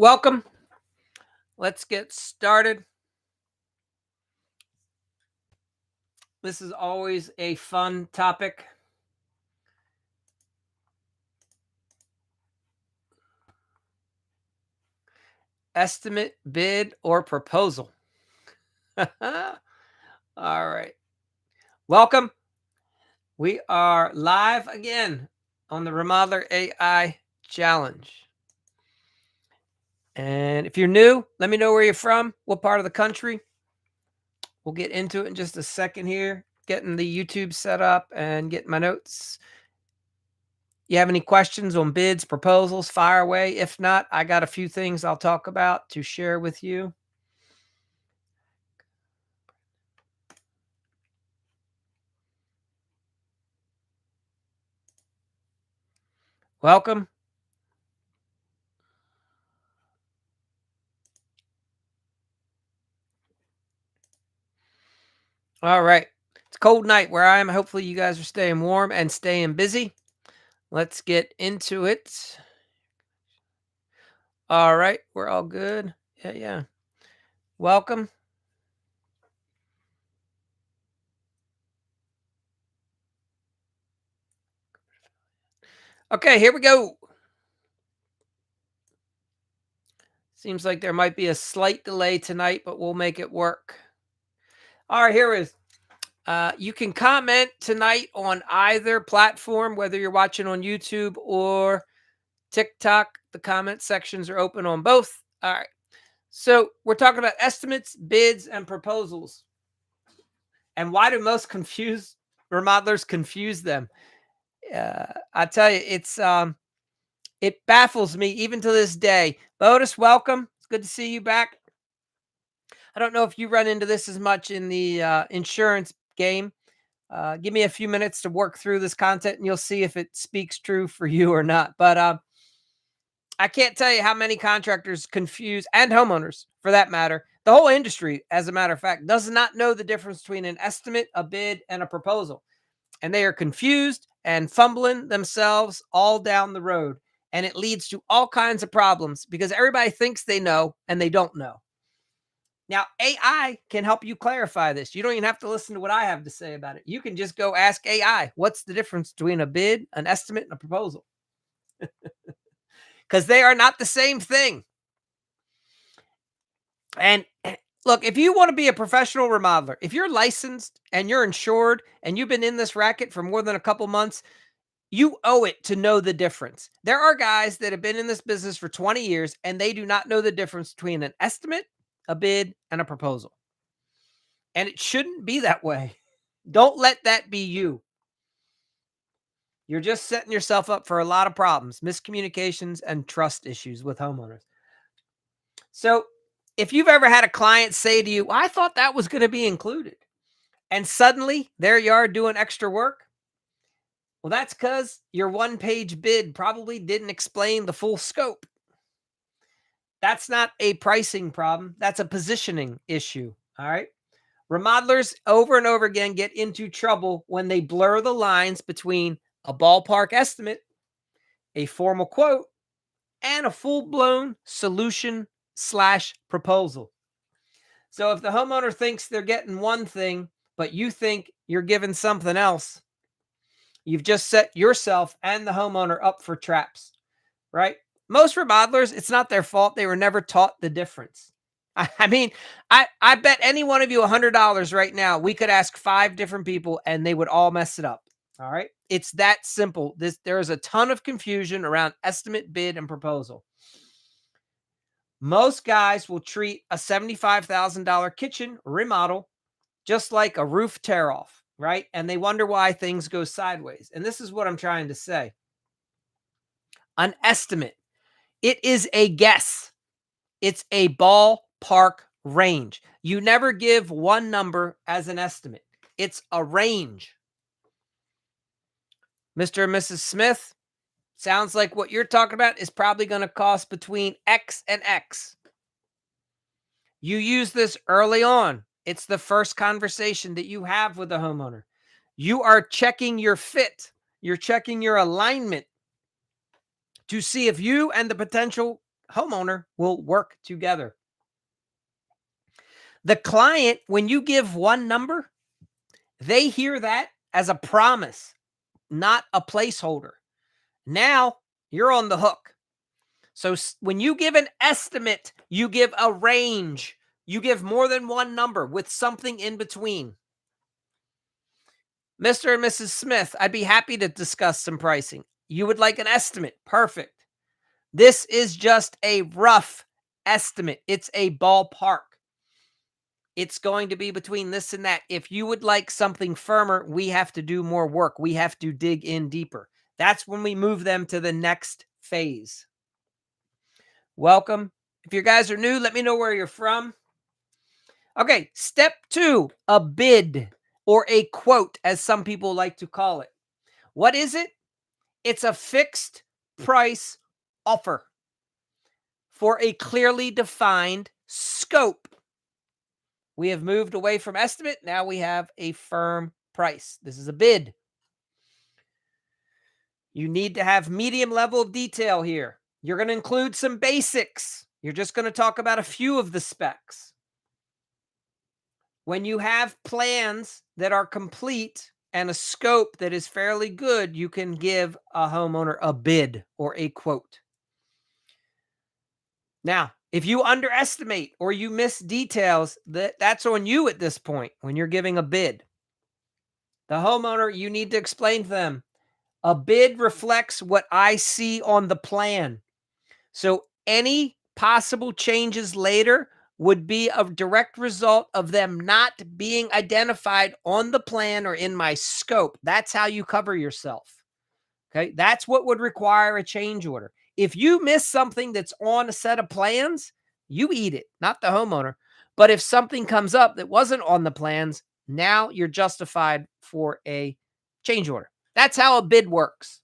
Welcome. Let's get started. This is always a fun topic. Estimate, bid, or proposal. All right. Welcome. We are live again on the Remodeler AI Challenge. And if you're new, let me know where you're from, what part of the country. We'll get into it in just a second here, getting the YouTube set up and getting my notes. You have any questions on bids, proposals, fire away. If not, I got a few things I'll talk about to share with you. Welcome. All right. It's a cold night where I am. Hopefully you guys are staying warm and staying busy. Let's get into it. All right. We're all good. Yeah. Welcome. Okay, here we go. Seems like there might be a slight delay tonight, but we'll make it work. All right, here is. You can comment tonight on either platform, whether you're watching on YouTube or TikTok. The comment sections are open on both. All right. So we're talking about estimates, bids, and proposals. And why do most confused remodelers confuse them? I tell you, it baffles me even to this day. Botus, welcome. It's good to see you back. I don't know if you run into this as much in the insurance game. Give me a few minutes to work through this content, and you'll see if it speaks true for you or not. But I can't tell you how many contractors confuse, and homeowners for that matter, the whole industry, as a matter of fact, does not know the difference between an estimate, a bid, and a proposal. And they are confused and fumbling themselves all down the road. And it leads to all kinds of problems because everybody thinks they know and they don't know. Now, AI can help you clarify this. You don't even have to listen to what I have to say about it. You can just go ask AI, what's the difference between a bid, an estimate, and a proposal? Because they are not the same thing. And look, if you want to be a professional remodeler, if you're licensed and you're insured and you've been in this racket for more than a couple months, you owe it to know the difference. There are guys that have been in this business for 20 years and they do not know the difference between an estimate, a bid, and a proposal. And it shouldn't be that way. Don't let that be you. You're just setting yourself up for a lot of problems, miscommunications, and trust issues with homeowners. So, if you've ever had a client say to you, I thought that was going to be included, and suddenly there you are doing extra work, well, that's because your one-page bid probably didn't explain the full scope. That's not a pricing problem. That's a positioning issue. All right. Remodelers over and over again get into trouble when they blur the lines between a ballpark estimate, a formal quote, and a full-blown solution slash proposal. So if the homeowner thinks they're getting one thing, but you think you're giving something else, you've just set yourself and the homeowner up for traps, right? Most remodelers, it's not their fault. They were never taught the difference. I mean, I bet any one of you $100 right now, we could ask 5 different people and they would all mess it up. All right. It's that simple. There is a ton of confusion around estimate, bid, and proposal. Most guys will treat a $75,000 kitchen remodel just like a roof tear off, right? And they wonder why things go sideways. And this is what I'm trying to say. An estimate, it is a guess. It's a ballpark range. You never give one number as an estimate. It's a range. Mr. and Mrs. Smith, sounds like what you're talking about is probably going to cost between X and X. You use this early on. It's the first conversation that you have with the homeowner. You are checking your fit. You're checking your alignment to see if you and the potential homeowner will work together. The client, when you give one number, they hear that as a promise, not a placeholder. Now you're on the hook. So when you give an estimate, you give a range. You give more than one number with something in between. Mr. and Mrs. Smith, I'd be happy to discuss some pricing. You would like an estimate. Perfect. This is just a rough estimate. It's a ballpark. It's going to be between this and that. If you would like something firmer, we have to do more work. We have to dig in deeper. That's when we move them to the next phase. Welcome. If you guys are new, let me know where you're from. Okay, step 2, a bid or a quote, as some people like to call it. What is it? It's a fixed price offer for a clearly defined scope. We have moved away from estimate. Now we have a firm price. This is a bid. You need to have medium level of detail here. You're going to include some basics. You're just going to talk about a few of the specs. When you have plans that are complete and a scope that is fairly good, you can give a homeowner a bid or a quote. Now, if you underestimate or you miss details, that's on you at this point when you're giving a bid. The homeowner, you need to explain to them, a bid reflects what I see on the plan. So any possible changes later would be a direct result of them not being identified on the plan or in my scope. That's how you cover yourself. Okay, that's what would require a change order. If you miss something that's on a set of plans, you eat it, not the homeowner. But if something comes up that wasn't on the plans, now you're justified for a change order. That's how a bid works.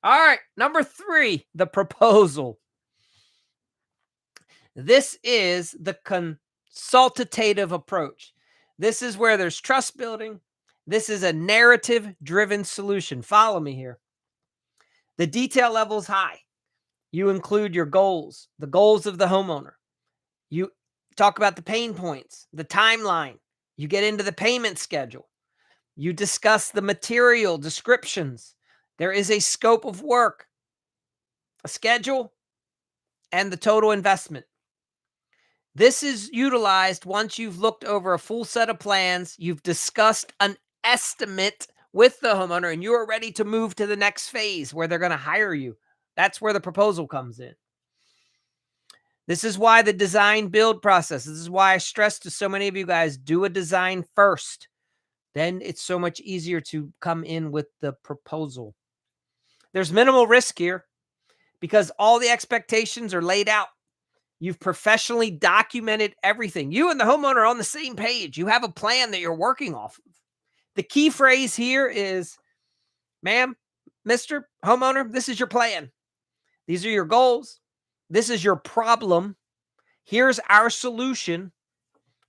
All right, number 3, the proposal. This is the consultative approach. This is where there's trust building. This is a narrative-driven solution. Follow me here. The detail level is high. You include your goals, the goals of the homeowner. You talk about the pain points, the timeline. You get into the payment schedule. You discuss the material descriptions. There is a scope of work, a schedule, and the total investment. This is utilized once you've looked over a full set of plans, you've discussed an estimate with the homeowner, and you're ready to move to the next phase where they're going to hire you. That's where the proposal comes in. This is why the design build process, this is why I stress to so many of you guys, do a design first. Then it's so much easier to come in with the proposal. There's minimal risk here because all the expectations are laid out. You've professionally documented everything. You and the homeowner are on the same page. You have a plan that you're working off of. The key phrase here is, ma'am, Mr. Homeowner, this is your plan. These are your goals. This is your problem. Here's our solution.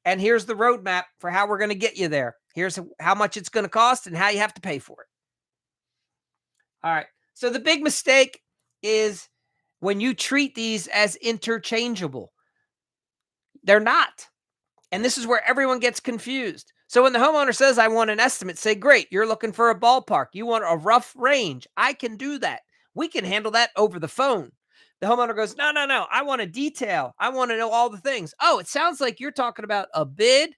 And here's the roadmap for how we're going to get you there. Here's how much it's going to cost and how you have to pay for it. All right. So the big mistake is when you treat these as interchangeable. They're not. And this is where everyone gets confused. So when the homeowner says, I want an estimate, say, great, you're looking for a ballpark. You want a rough range. I can do that. We can handle that over the phone. The homeowner goes, no, no, no. I want a detail. I want to know all the things. Oh, it sounds like you're talking about a bid,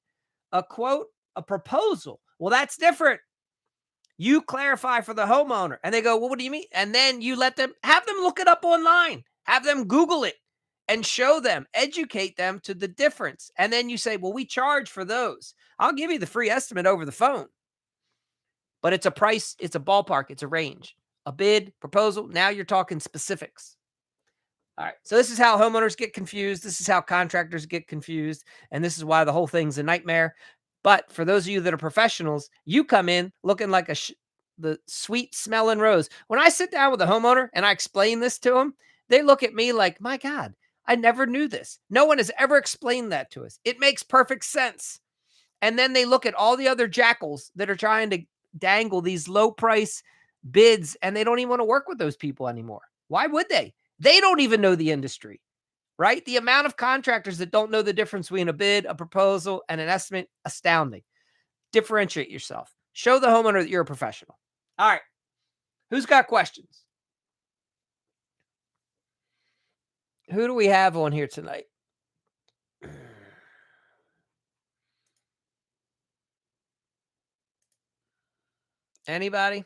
a quote, a proposal. Well, that's different. You clarify for the homeowner and they go, well, what do you mean? And then you have them look it up online, have them Google it and show them, educate them to the difference. And then you say, well, we charge for those. I'll give you the free estimate over the phone, but it's a price, it's a ballpark, it's a range, a bid, proposal. Now you're talking specifics. All right. So this is how homeowners get confused. This is how contractors get confused. And this is why the whole thing's a nightmare. But for those of you that are professionals, you come in looking like the sweet smelling rose. When I sit down with a homeowner and I explain this to them, they look at me like, my God, I never knew this. No one has ever explained that to us. It makes perfect sense. And then they look at all the other jackals that are trying to dangle these low price bids, and they don't even want to work with those people anymore. Why would they? They don't even know the industry. right? The amount of contractors that don't know the difference between a bid, a proposal, and an estimate, astounding. Differentiate yourself. Show the homeowner that you're a professional. All right. Who's got questions? Who do we have on here tonight? Anybody?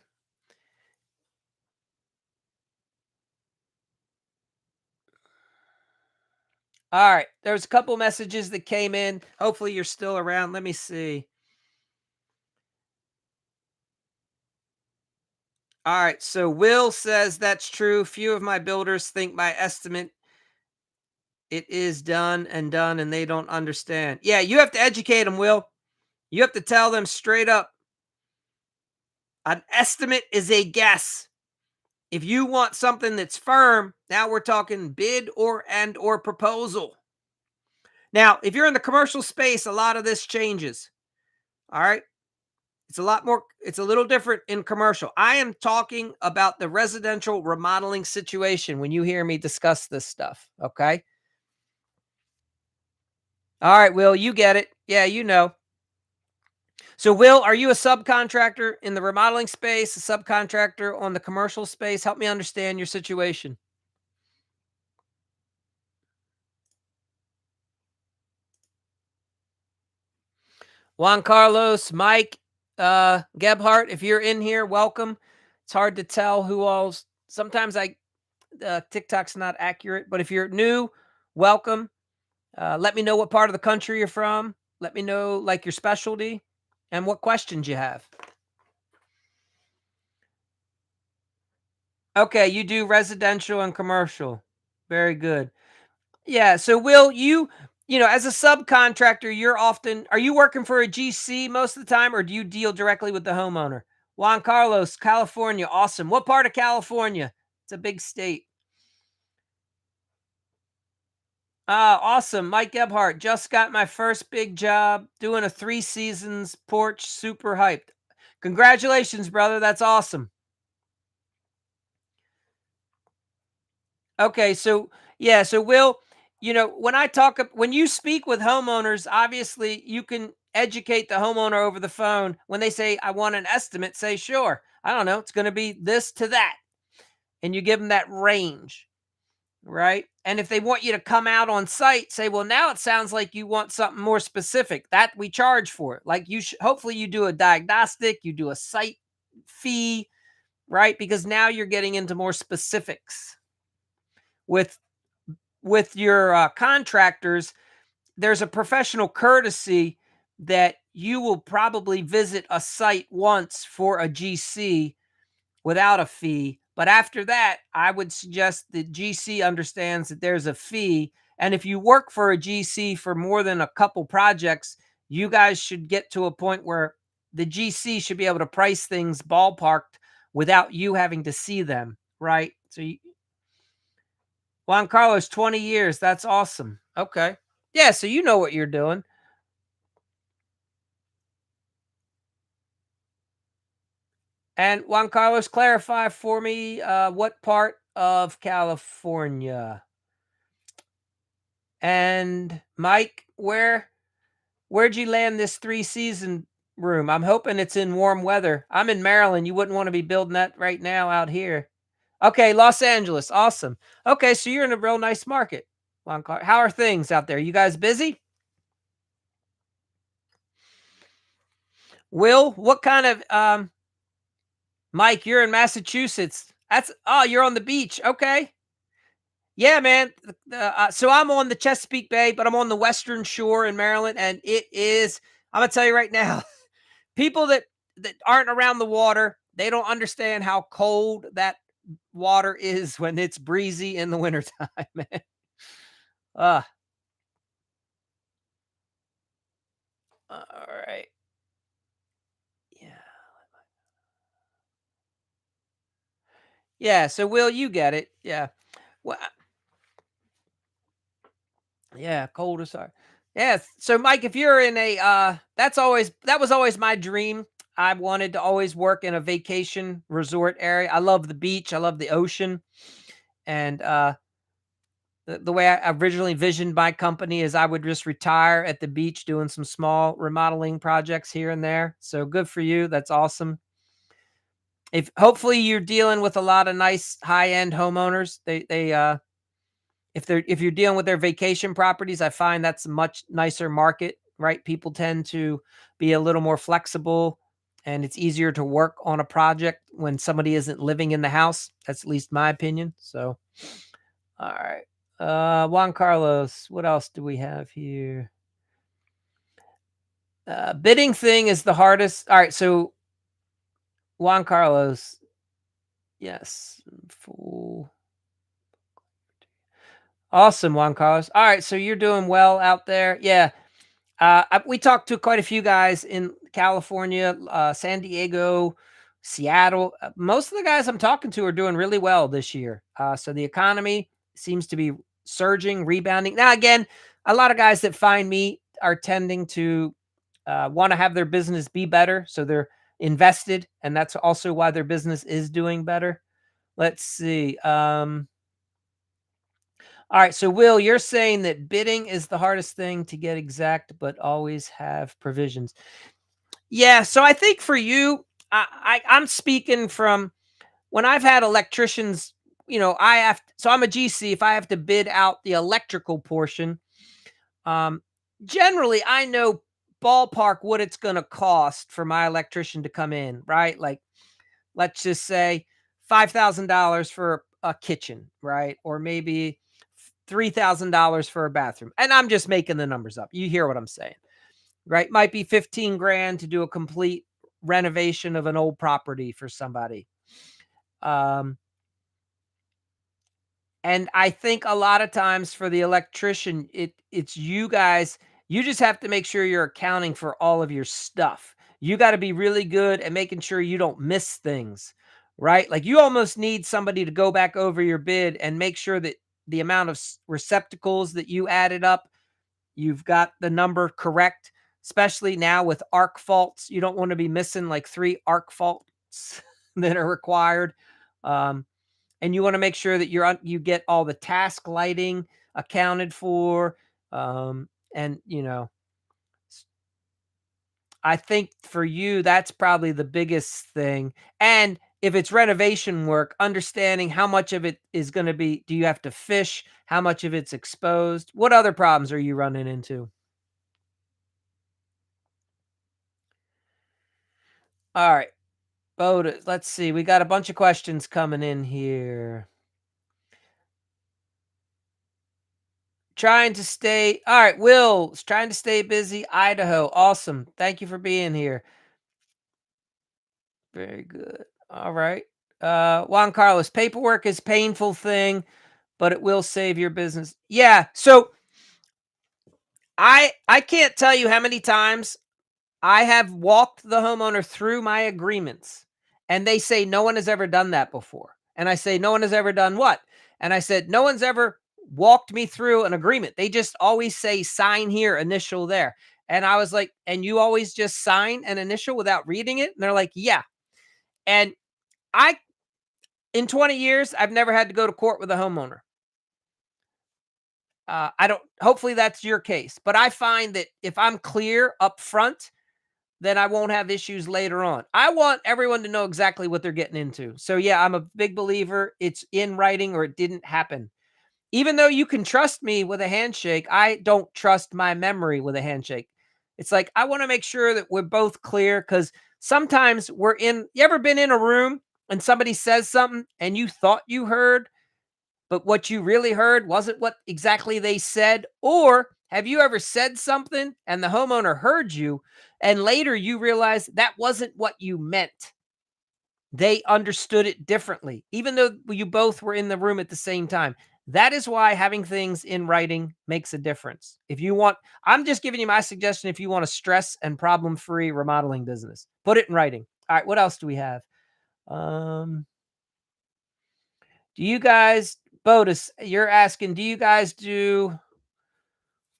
All right. There's a couple messages that came in. Hopefully you're still around. Let me see. All right. So Will says that's true. Few of my builders think my estimate it is done and they don't understand. Yeah, you have to educate them, Will. You have to tell them straight up. An estimate is a guess. If you want something that's firm, now we're talking bid or proposal. Now, if you're in the commercial space, a lot of this changes. All right. It's a lot more, it's a little different in commercial. I am talking about the residential remodeling situation when you hear me discuss this stuff. Okay. All right, Will, you get it. Yeah, you know. So, Will, are you a subcontractor in the remodeling space, a subcontractor on the commercial space? Help me understand your situation. Juan Carlos, Mike, Gebhardt, if you're in here, welcome. It's hard to tell who all's. Sometimes TikTok's not accurate, but if you're new, welcome. Let me know what part of the country you're from. Let me know like your specialty and what questions you have. Okay, you do residential and commercial. Very good. Yeah. So, Will, as a subcontractor, are you working for a GC most of the time or do you deal directly with the homeowner? Juan Carlos, California. Awesome. What part of California? It's a big state. Awesome. Mike Gebhardt, just got my first big job doing a 3 seasons porch. Super hyped. Congratulations, brother. That's awesome. Okay, so yeah, so Will, when you speak with homeowners, obviously you can educate the homeowner over the phone. When they say, I want an estimate, say, sure, I don't know, it's going to be this to that. And you give them that range, right? And if they want you to come out on site, say, well, now it sounds like you want something more specific that we charge for it. Like hopefully you do a diagnostic, you do a site fee, right? Because now you're getting into more specifics with your contractors. There's a professional courtesy that you will probably visit a site once for a GC without a fee. But after that, I would suggest that GC understands that there's a fee. And if you work for a GC for more than a couple projects, you guys should get to a point where the GC should be able to price things ballparked without you having to see them, right? Juan Carlos, 20 years. That's awesome. Okay. Yeah, so you know what you're doing. And Juan Carlos, clarify for me what part of California? And Mike, where'd you land this 3 season room? I'm hoping it's in warm weather. I'm in Maryland. You wouldn't want to be building that right now out here. Okay, Los Angeles. Awesome. Okay, so you're in a real nice market. Juan Carlos. How are things out there? You guys busy? Will, what kind of Mike, you're in Massachusetts. You're on the beach. Okay. Yeah, man. So I'm on the Chesapeake Bay, but I'm on the Western Shore in Maryland. And I'm going to tell you right now, people that aren't around the water, they don't understand how cold that water is when it's breezy in the wintertime, man. Uh, all right. Yeah. Yeah. So, Will, you get it. Yeah. Well, yeah, cold as hard. Yeah. So, Mike, if you're in that was always my dream. I wanted to always work in a vacation resort area. I love the beach. I love the ocean. And The way I originally visioned my company is I would just retire at the beach doing some small remodeling projects here and there. So good for you. That's awesome. If hopefully you're dealing with a lot of nice high-end homeowners. If you're dealing with their vacation properties, I find that's a much nicer market, right? People tend to be a little more flexible and it's easier to work on a project when somebody isn't living in the house. That's at least my opinion. So, all right. Juan Carlos, what else do we have here? Bidding thing is the hardest. All right. So, Juan Carlos, yes. Full. Awesome, Juan Carlos. All right. So, you're doing well out there. Yeah. We talked to quite a few guys in California, San Diego, Seattle. Most of the guys I'm talking to are doing really well this year. So the economy seems to be surging, rebounding. Now, again, a lot of guys that find me are tending to want to have their business be better. So they're invested, and that's also why their business is doing better. Let's see. All right, so Will, you're saying that bidding is the hardest thing to get exact, but always have provisions. Yeah, so I think for you, I'm speaking from when I've had electricians. I have. So I'm a GC. If I have to bid out the electrical portion, um, generally I know ballpark what it's going to cost for my electrician to come in. Right, like let's just say $5,000 for a kitchen, right? Or maybe $3,000 for a bathroom. And I'm just making the numbers up. You hear what I'm saying, right? Might be 15 grand to do a complete renovation of an old property for somebody. Um, and I think a lot of times for the electrician, it's you guys, you just have to make sure you're accounting for all of your stuff. You got to be really good at making sure you don't miss things, right? Like you almost need somebody to go back over your bid and make sure that the amount of receptacles that you added up, you've got the number correct, especially now with arc faults. You don't want to be missing like 3 arc faults that are required. Um, and you want to make sure that you get all the task lighting accounted for. And I think for you that's probably the biggest thing. And if it's renovation work, understanding how much of it is going to be, do you have to fish, how much of it's exposed, what other problems are you running into? All right, Boda, let's see, we got a bunch of questions coming in here. Trying to stay All right, Will's trying to stay busy, Idaho. Awesome. Thank you for being here. Very good. All right. Juan Carlos, paperwork is painful thing, but it will save your business. Yeah. So I can't tell you how many times I have walked the homeowner through my agreements and they say no one has ever done that before. And I say no one has ever done what? And I said no one's ever walked me through an agreement. They just always say sign here, initial there. And I was like, and you always just sign an initial without reading it? And they're like, yeah. And I in 20 years, I've never had to go to court with a homeowner. I don't hopefully that's your case, but I find that if I'm clear up front, then I won't have issues later on. I want everyone to know exactly what they're getting into. So yeah, I'm a big believer it's in writing or it didn't happen. Even though you can trust me with a handshake, I don't trust my memory with a handshake. It's like I want to make sure that we're both clear cuz sometimes you ever been in a room and somebody says something and you thought you heard but what you really heard wasn't what exactly they said? Or have you ever said something and the homeowner heard you and later you realize that wasn't what you meant? They understood it differently, even though you both were in the room at the same time. That is why having things in writing makes a difference. I'm just giving you my suggestion if you want a stress and problem free remodeling business, put it in writing. All right, what else do we have? Um, do you guys, Botus, you're asking, do you guys do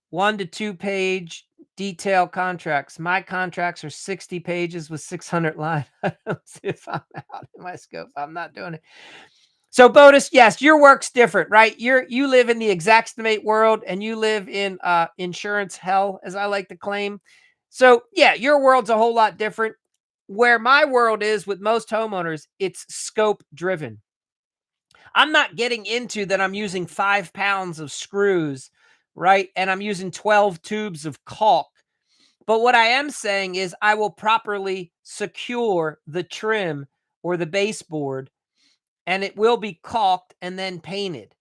1 to 2 page detail contracts? My contracts are 60 pages with 600 lines. I don't see if I'm out in my scope. I'm not doing it. So Bodis, yes, your work's different, right? You live in the Xactimate world and you live in insurance hell, as I like to claim. So yeah, your world's a whole lot different. Where my world is with most homeowners, it's scope driven. I'm not getting into that I'm using 5 pounds of screws, right? And I'm using 12 tubes of caulk. But what I am saying is I will properly secure the trim or the baseboard and it will be caulked and then painted.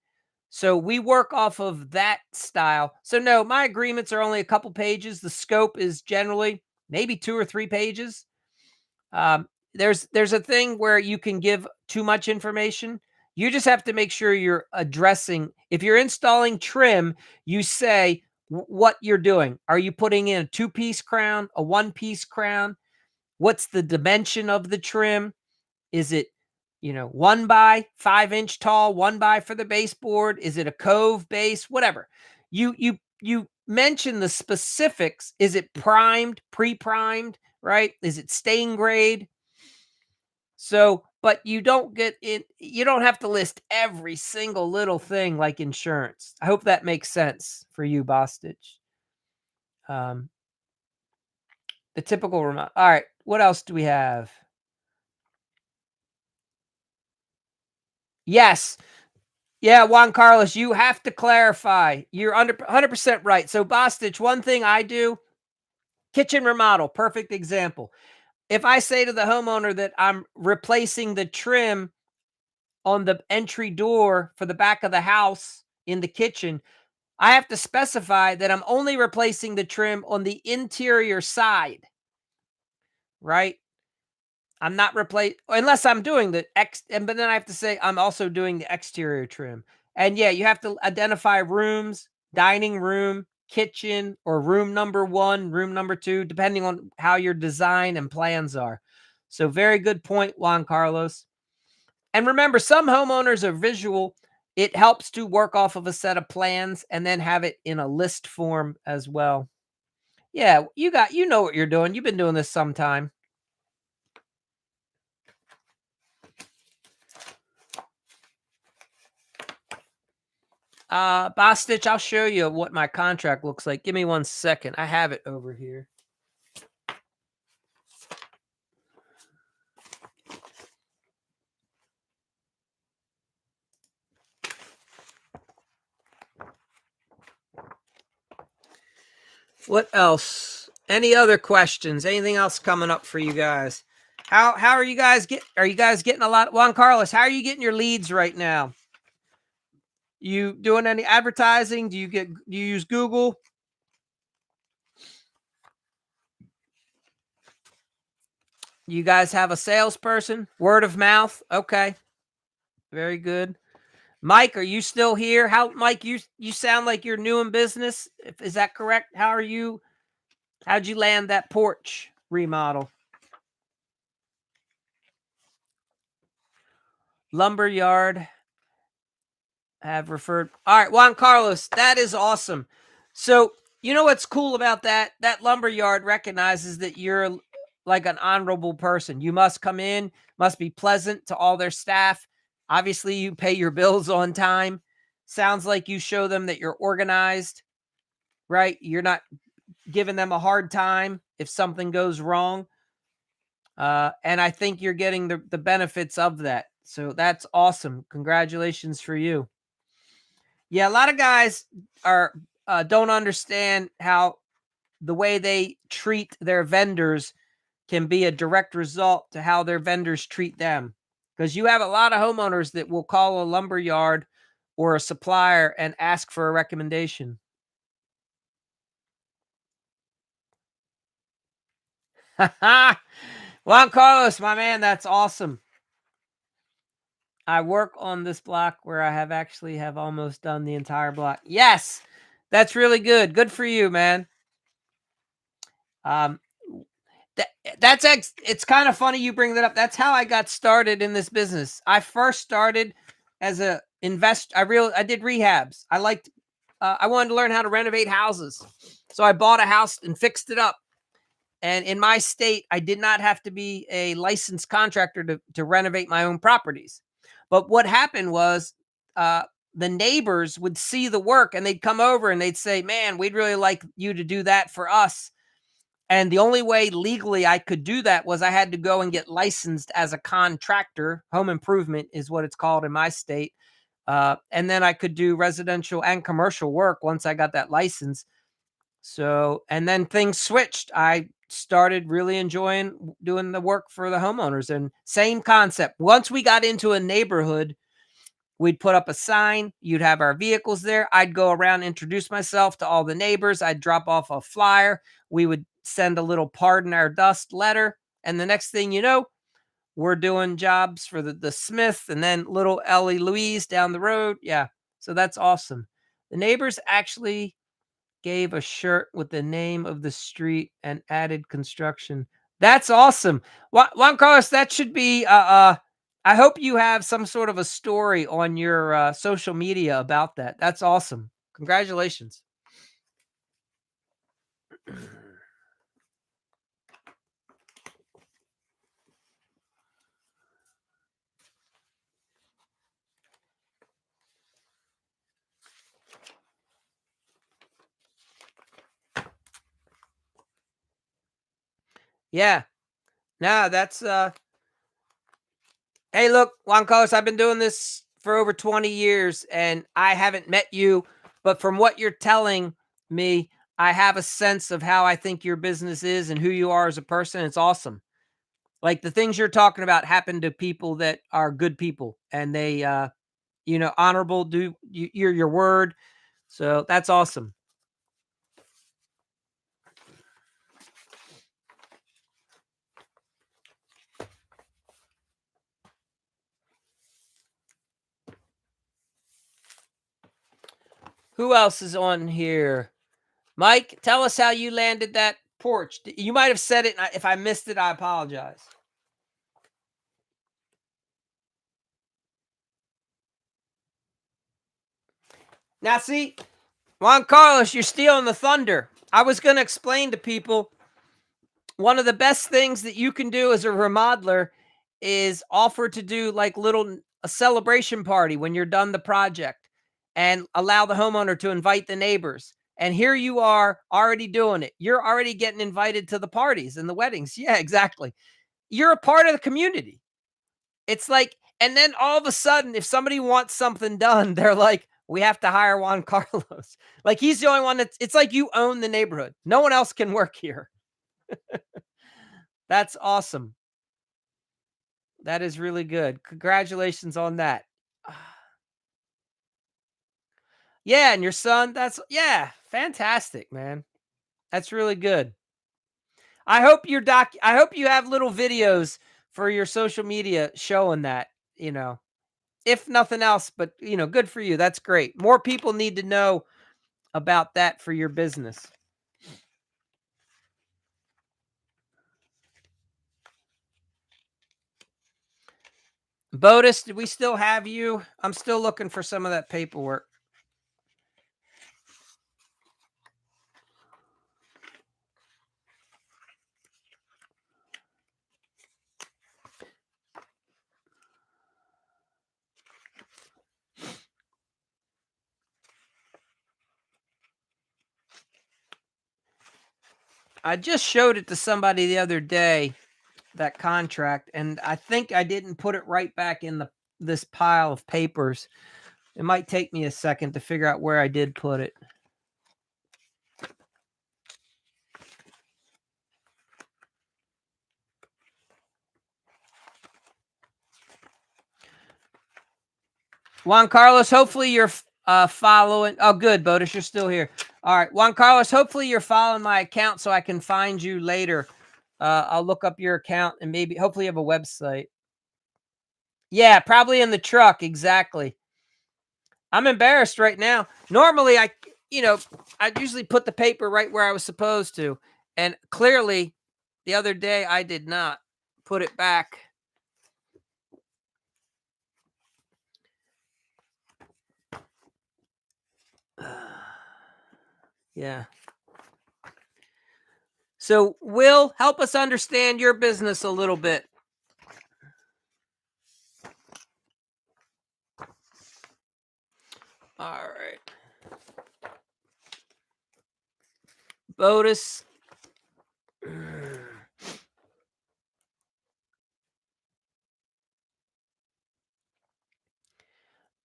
So we work off of that style. So no, my agreements are only a couple pages. The scope is generally maybe 2 or 3 pages. There's a thing where you can give too much information. You just have to make sure you're addressing. If you're installing trim, you say what you're doing. Are you putting in a 2-piece crown, a 1-piece crown? What's the dimension of the trim? Is it, 1 by 5 inch tall, 1 by for the baseboard? Is it a cove base? Whatever. You mention the specifics. Is it primed, pre-primed, right? Is it stain grade? So, but you don't have to list every single little thing like insurance. I hope that makes sense for you, Bostitch. Um, the typical remote. All right, what else do we have? Yes. Yeah, Juan Carlos, you have to clarify. You're 100% right. So, Bostitch, one thing I do, kitchen remodel, perfect example. If I say to the homeowner that I'm replacing the trim on the entry door for the back of the house in the kitchen, I have to specify that I'm only replacing the trim on the interior side, right? I'm not replace unless I'm doing the but then I have to say I'm also doing the exterior trim. And yeah, you have to identify rooms, dining room, kitchen, or room number 1, room number 2, depending on how your design and plans are. So very good point, Juan Carlos. And remember, some homeowners are visual. It helps to work off of a set of plans and then have it in a list form as well. Yeah, you know what you're doing. You've been doing this some time. Bostitch, I'll show you what my contract looks like. Give me 1 second. I have it over here. What else? Any other questions? Anything else coming up for you guys? How are you guys getting a lot? Juan Carlos, how are you getting your leads right now? You doing any advertising? Do you use Google? You guys have a salesperson? Word of mouth? Okay. Very good. Mike, are you still here? Mike, you sound like you're new in business. Is that correct? How'd you land that porch remodel? Lumberyard have referred. All right, Juan Carlos, that is awesome. So, you know what's cool about that? That lumberyard recognizes that you're like an honorable person. You must come in, must be pleasant to all their staff. Obviously, you pay your bills on time. Sounds like you show them that you're organized, right? You're not giving them a hard time if something goes wrong. And I think you're getting the benefits of that. So that's awesome. Congratulations for you. Yeah, a lot of guys are don't understand how the way they treat their vendors can be a direct result to how their vendors treat them. Because you have a lot of homeowners that will call a lumber yard or a supplier and ask for a recommendation. Juan Carlos, my man, that's awesome. I work on this block where I have almost done the entire block. Yes, that's really good. Good for you, man. Um, it's kind of funny you bring that up. That's how I got started in this business. I first started as a I did rehabs. I wanted to learn how to renovate houses. So I bought a house and fixed it up. And in my state, I did not have to be a licensed contractor to renovate my own properties. But what happened was, uh, the neighbors would see the work and they'd come over and they'd say, "Man, we'd really like you to do that for us." And the only way legally I could do that was I had to go and get licensed as a contractor. Home improvement is what it's called in my state. And then I could do residential and commercial work once I got that license. So, and then things switched. I started really enjoying doing the work for the homeowners, and same concept. Once we got into a neighborhood, we'd put up a sign, you'd have our vehicles there. I'd go around, introduce myself to all the neighbors. I'd drop off a flyer. We would send a little pardon our dust letter. And the next thing you know, we're doing jobs for the Smith and then little Ellie Louise down the road. Yeah. So that's awesome. The neighbors actually gave a shirt with the name of the street and added construction. That's awesome. Juan Carlos, that should be I hope you have some sort of a story on your social media about that. That's awesome. Congratulations. Yeah. No, that's hey, look, Juan Carlos, I've been doing this for over 20 years and I haven't met you, but from what you're telling me, I have a sense of how I think your business is and who you are as a person. It's awesome. Like the things you're talking about happen to people that are good people and they honorable, do your word. So that's awesome. Who else is on here? Mike, tell us how you landed that porch. You might have said it. If I missed it, I apologize. Now, see, Juan Carlos, you're stealing the thunder. I was going to explain to people one of the best things that you can do as a remodeler is offer to do like a celebration party when you're done the project and allow the homeowner to invite the neighbors. And here you are already doing it. You're already getting invited to the parties and the weddings. Yeah, exactly. You're a part of the community. It's like, and then all of a sudden, if somebody wants something done, they're like, we have to hire Juan Carlos. Like he's the only one it's like you own the neighborhood. No one else can work here. That's awesome. That is really good. Congratulations on that. Yeah, and your son, yeah, fantastic, man. That's really good. I hope you have little videos for your social media showing that, you know. If nothing else, but good for you. That's great. More people need to know about that for your business. Bodis, do we still have you? I'm still looking for some of that paperwork. I just showed it to somebody the other day, that contract, and I think I didn't put it right back in this pile of papers. It might take me a second to figure out where I did put it. Juan Carlos, hopefully you're following. Oh, good, Bodis, you're still here. All right, Juan Carlos, hopefully you're following my account so I can find you later. I'll look up your account and hopefully you have a website. Yeah, probably in the truck. Exactly. I'm embarrassed right now. Normally, I usually put the paper right where I was supposed to, and clearly, the other day I did not put it back. Yeah. So, Will, help us understand your business a little bit. All right. Botus.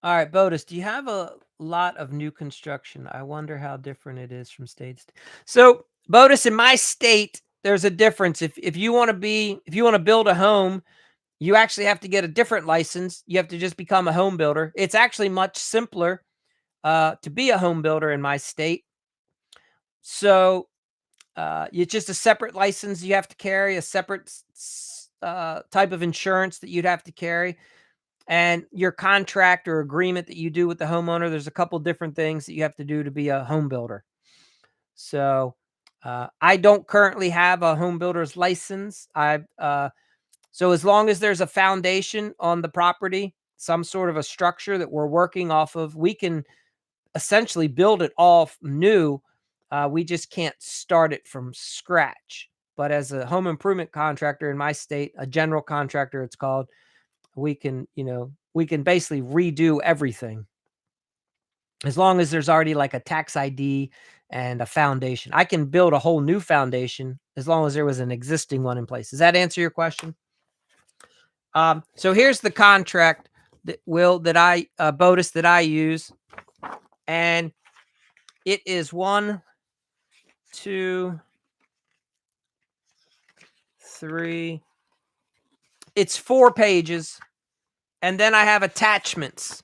All right, Botus, do you have a lot of new construction? I wonder how different it is from state to state. So, Botus, in my state, there's a difference. If you want to build a home, you actually have to get a different license. You have to just become a home builder. It's actually much simpler to be a home builder in my state. So, it's just a separate license you have to carry, a separate type of insurance that you'd have to carry. And your contract or agreement that you do with the homeowner, there's a couple different things that you have to do to be a home builder. So I don't currently have a home builder's license. So as long as there's a foundation on the property, some sort of a structure that we're working off of, we can essentially build it all new. We just can't start it from scratch. But as a home improvement contractor in my state, a general contractor, it's called, we can basically redo everything as long as there's already like a tax ID and a foundation. I can build a whole new foundation as long as there was an existing one in place. Does that answer your question? So here's the contract Botus that I use, and it is 1, 2, 3. It's 4 pages, and then I have attachments,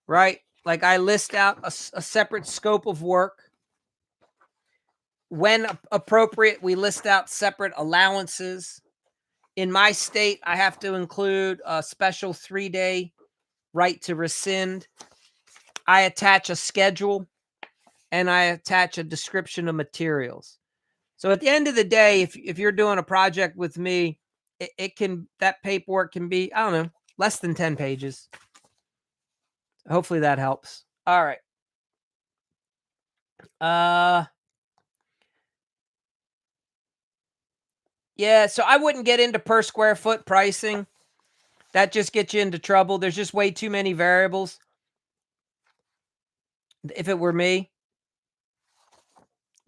right? Like I list out a separate scope of work. When appropriate, we list out separate allowances. In my state, I have to include a special 3-day right to rescind. I attach a schedule, and I attach a description of materials. So at the end of the day, if you're doing a project with me, that paperwork can be, I don't know, less than 10 pages. Hopefully that helps. All right. Yeah, so I wouldn't get into per square foot pricing. That just gets you into trouble. There's just way too many variables. If it were me,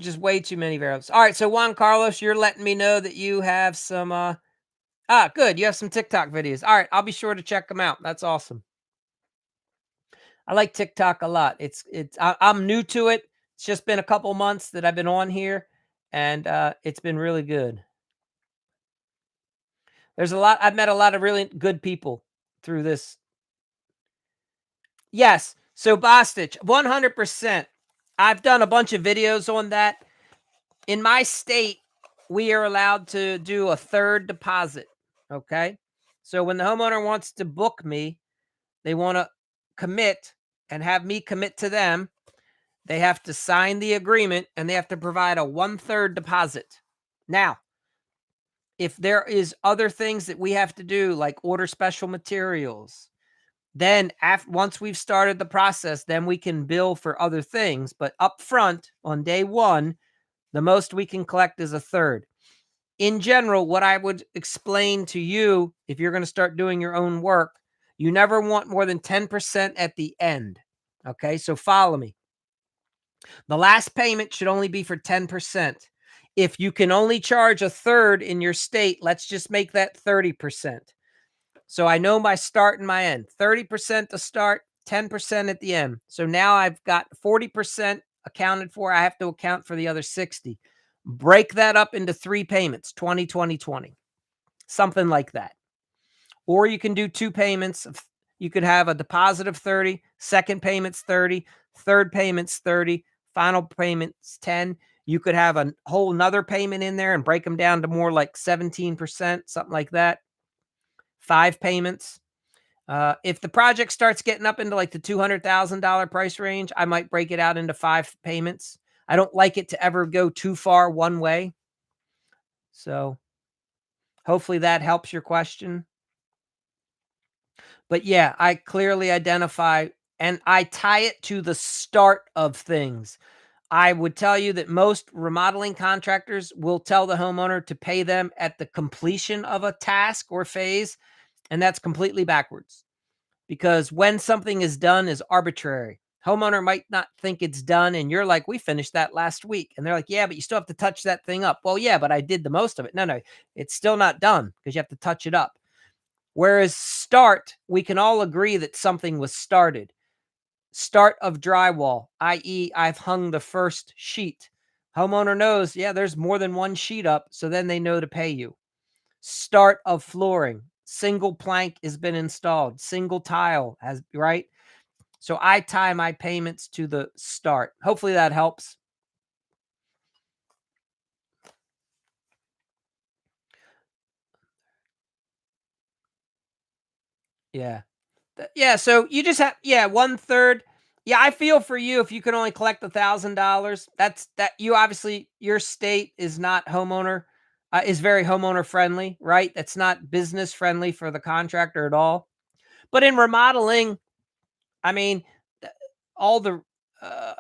just way too many variables. All right, so Juan Carlos, you're letting me know that you have some good. You have some TikTok videos. All right, I'll be sure to check them out. That's awesome. I like TikTok a lot. I'm new to it. It's just been a couple months that I've been on here, and it's been really good. I've met a lot of really good people through this. Yes. So Bostich, 100%. I've done a bunch of videos on that. In my state, we are allowed to do a third deposit. Okay. So when the homeowner wants to book me, they want to commit and have me commit to them. They have to sign the agreement and they have to provide a 1/3 deposit. Now, if there is other things that we have to do, like order special materials, then once we've started the process, then we can bill for other things. But up front on day one, the most we can collect is 1/3. In general, what I would explain to you, if you're going to start doing your own work, you never want more than 10% at the end. Okay, so follow me. The last payment should only be for 10%. If you can only charge 1/3 in your state, let's just make that 30%. So I know my start and my end. 30% to start, 10% at the end. So now I've got 40% accounted for. I have to account for the other 60. Break that up into 3 payments, 20, 20, 20. Something like that. Or you can do 2 payments. You could have a deposit of 30, second payment's 30, third payment's 30, final payment's 10. You could have a whole nother payment in there and break them down to more like 17%, something like that. 5 payments. If the project starts getting up into like the $200,000 price range, I might break it out into 5 payments. I don't like it to ever go too far one way. So hopefully that helps your question. But yeah, I clearly identify and I tie it to the start of things. I would tell you that most remodeling contractors will tell the homeowner to pay them at the completion of a task or phase, and that's completely backwards because when something is done is arbitrary. Homeowner might not think it's done, and you're like, "We finished that last week." And they're like, "Yeah, but you still have to touch that thing up." "Well, yeah, but I did the most of it." No, it's still not done because you have to touch it up. Whereas start, we can all agree that something was started. Start of drywall, i.e., I've hung the first sheet. Homeowner knows, yeah, there's more than one sheet up, so then they know to pay you. Start of flooring, single plank has been installed, single tile has, right? So I tie my payments to the start. Hopefully that helps. Yeah. Yeah, so you just have, yeah, 1/3. Yeah, I feel for you if you can only collect $1,000. That you obviously, your state is not homeowner, is very homeowner friendly, right? That's not business friendly for the contractor at all. But in remodeling, I mean, th- all the uh,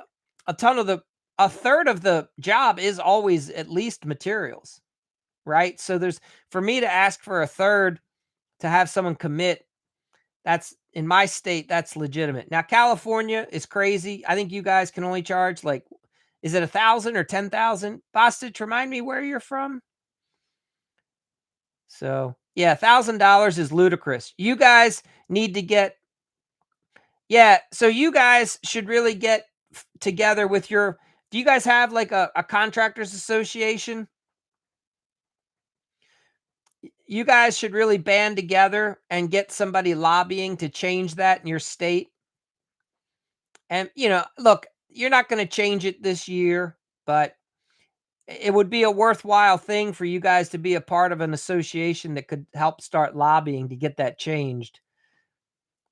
a ton of the a third of the job is always at least materials, right? So there's, for me to ask for a third to have someone commit, that's in my state, that's legitimate. Now, California is crazy. I think you guys can only charge like, is it 1,000 or 10,000? Bostich, remind me where you're from. So yeah, $1,000 is ludicrous. You guys need to get, yeah. So you guys should really get together with your. Do you guys have like a contractors association? You guys should really band together and get somebody lobbying to change that in your state. And, look, you're not going to change it this year, but it would be a worthwhile thing for you guys to be a part of an association that could help start lobbying to get that changed,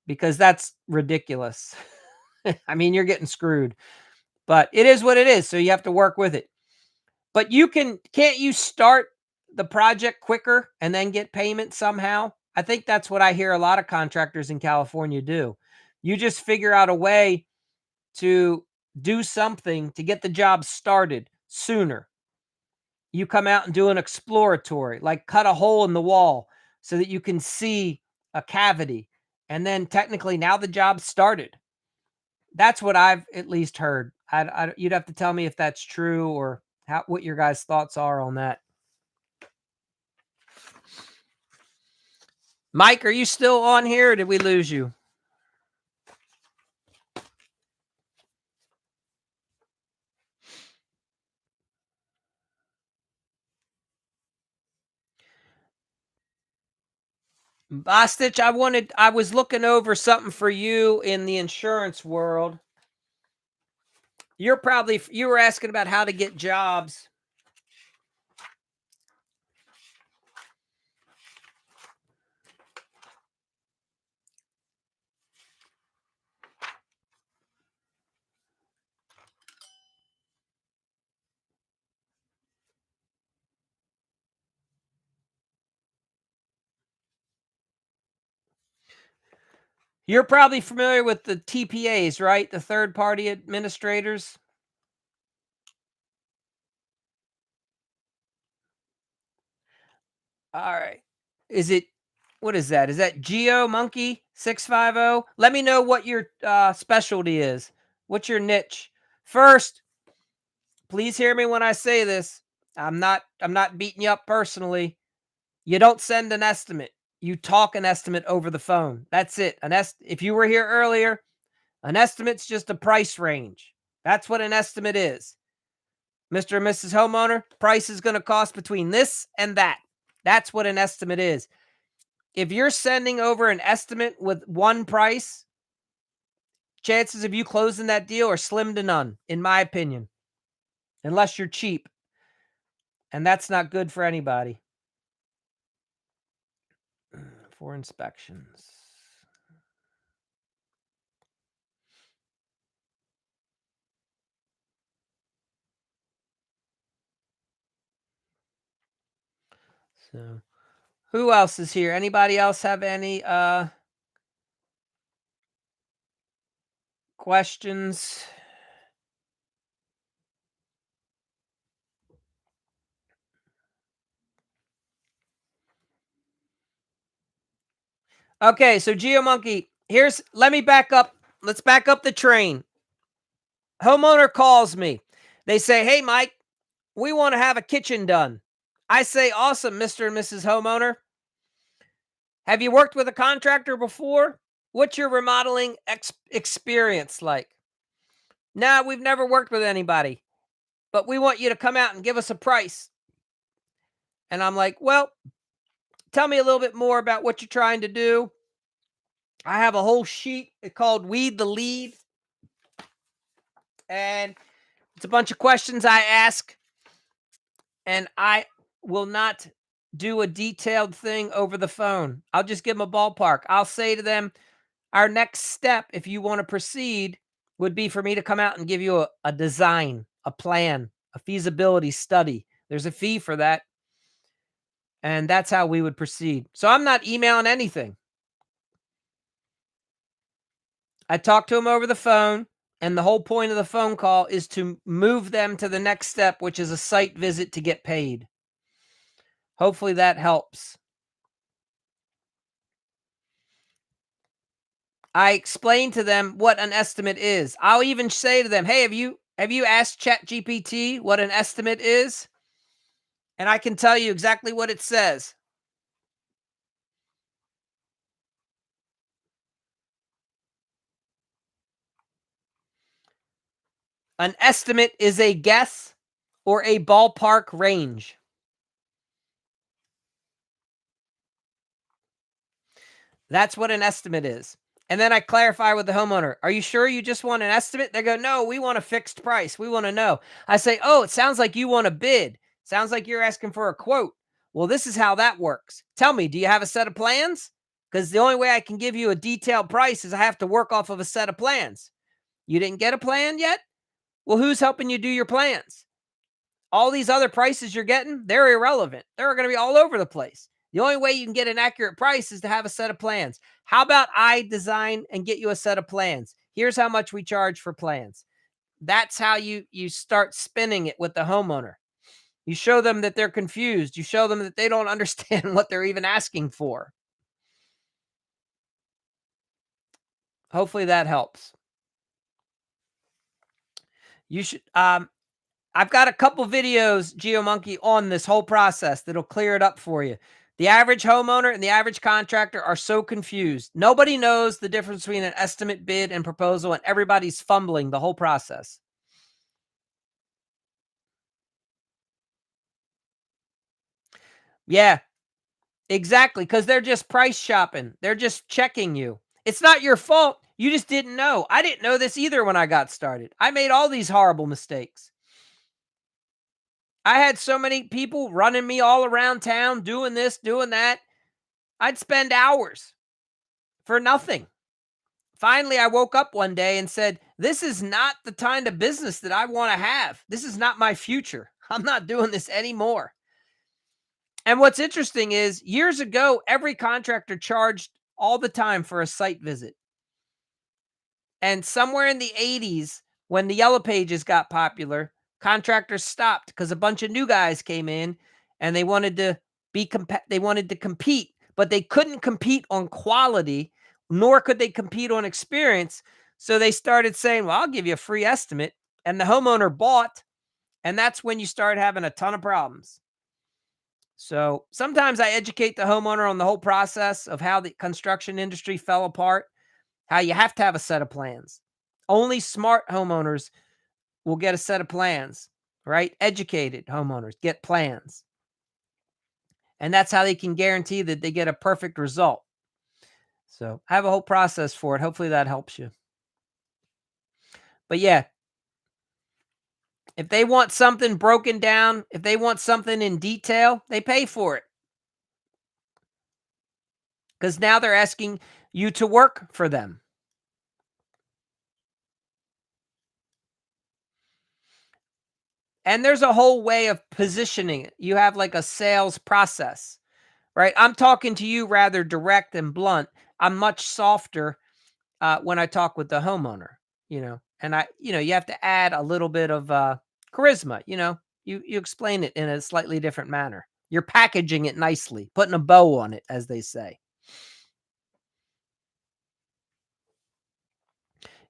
because that's ridiculous. I mean, you're getting screwed, but it is what it is. So you have to work with it. But can't you start the project quicker and then get payment somehow? I think that's what I hear a lot of contractors in California do. You just figure out a way to do something to get the job started sooner. You come out and do an exploratory, like cut a hole in the wall so that you can see a cavity. And then technically now the job's started. That's what I've at least heard. You'd have to tell me if that's true or what your guys' thoughts are on that. Mike, are you still on here or did we lose you? Bostich, I was looking over something for you in the insurance world. You were asking about how to get jobs. You're probably familiar with the TPAs, right? The third party administrators. All right. Is it, what is that? Is that Geo Monkey 650? Let me know what your specialty is. What's your niche? First, please hear me when I say this. I'm not beating you up personally. You don't send an estimate. You talk an estimate over the phone. That's it. If you were here earlier, an estimate's just a price range. That's what an estimate is. Mr. and Mrs. Homeowner, price is going to cost between this and that. That's what an estimate is. If you're sending over an estimate with one price, chances of you closing that deal are slim to none, in my opinion, unless you're cheap. And that's not good for anybody. For inspections. So, who else is here? Anybody else have any questions? Okay, so GeoMonkey, let me back up. Let's back up the train. Homeowner calls me. They say, "Hey, Mike, we want to have a kitchen done." I say, "Awesome, Mr. and Mrs. Homeowner. Have you worked with a contractor before? What's your remodeling experience like?" "Nah, we've never worked with anybody, but we want you to come out and give us a price." And I'm like, "Well, tell me a little bit more about what you're trying to do." I have a whole sheet called Weed the Lead, and it's a bunch of questions I ask, and I will not do a detailed thing over the phone. I'll just give them a ballpark. I'll say to them, our next step, if you want to proceed, would be for me to come out and give you a design, a plan, a feasibility study. There's a fee for that. And that's how we would proceed. So I'm not emailing anything. I talk to them over the phone. And the whole point of the phone call is to move them to the next step, which is a site visit to get paid. Hopefully that helps. I explain to them what an estimate is. I'll even say to them, "Hey, have you asked ChatGPT what an estimate is?" And I can tell you exactly what it says. An estimate is a guess or a ballpark range. That's what an estimate is. And then I clarify with the homeowner, "Are you sure you just want an estimate?" They go, "No, we want a fixed price. We want to know." I say, "Oh, it sounds like you want a bid. Sounds like you're asking for a quote. Well, this is how that works. Tell me, do you have a set of plans? Because the only way I can give you a detailed price is I have to work off of a set of plans. You didn't get a plan yet? Well, who's helping you do your plans? All these other prices you're getting, they're irrelevant. They're going to be all over the place. The only way you can get an accurate price is to have a set of plans. How about I design and get you a set of plans? Here's how much we charge for plans." That's how you start spinning it with the homeowner. You show them that they're confused. You show them that they don't understand what they're even asking for. Hopefully that helps. You should I've got a couple videos, GeoMonkey, on this whole process that'll clear it up for you. The average homeowner and the average contractor are so confused. Nobody knows the difference between an estimate, bid, and proposal, and everybody's fumbling the whole process. Yeah, exactly. Because they're just price shopping, they're just checking you. It's not your fault. You just didn't know. I didn't know this either when I got started. I made all these horrible mistakes. I had so many people running me all around town, doing this, doing that. I'd spend hours for nothing. Finally, I woke up one day and said, "This is not the kind of business that I want to have. This is not my future. I'm not doing this anymore." And what's interesting is years ago, every contractor charged all the time for a site visit. And somewhere in the 80s, when the Yellow Pages got popular, contractors stopped because a bunch of new guys came in and they wanted to they wanted to compete, but they couldn't compete on quality, nor could they compete on experience. So they started saying, "Well, I'll give you a free estimate." And the homeowner bought, and that's when you start having a ton of problems. So sometimes I educate the homeowner on the whole process of how the construction industry fell apart, how you have to have a set of plans. Only smart homeowners will get a set of plans, right? Educated homeowners get plans. And that's how they can guarantee that they get a perfect result. So I have a whole process for it. Hopefully that helps you. But yeah, if they want something broken down, if they want something in detail, they pay for it because now they're asking you to work for them. And there's a whole way of positioning it. You have like a sales process, right? I'm talking to you rather direct and blunt. I'm much softer when I talk with the homeowner, and you have to add a little bit of charisma, you explain it in a slightly different manner. You're packaging it nicely, putting a bow on it, as they say.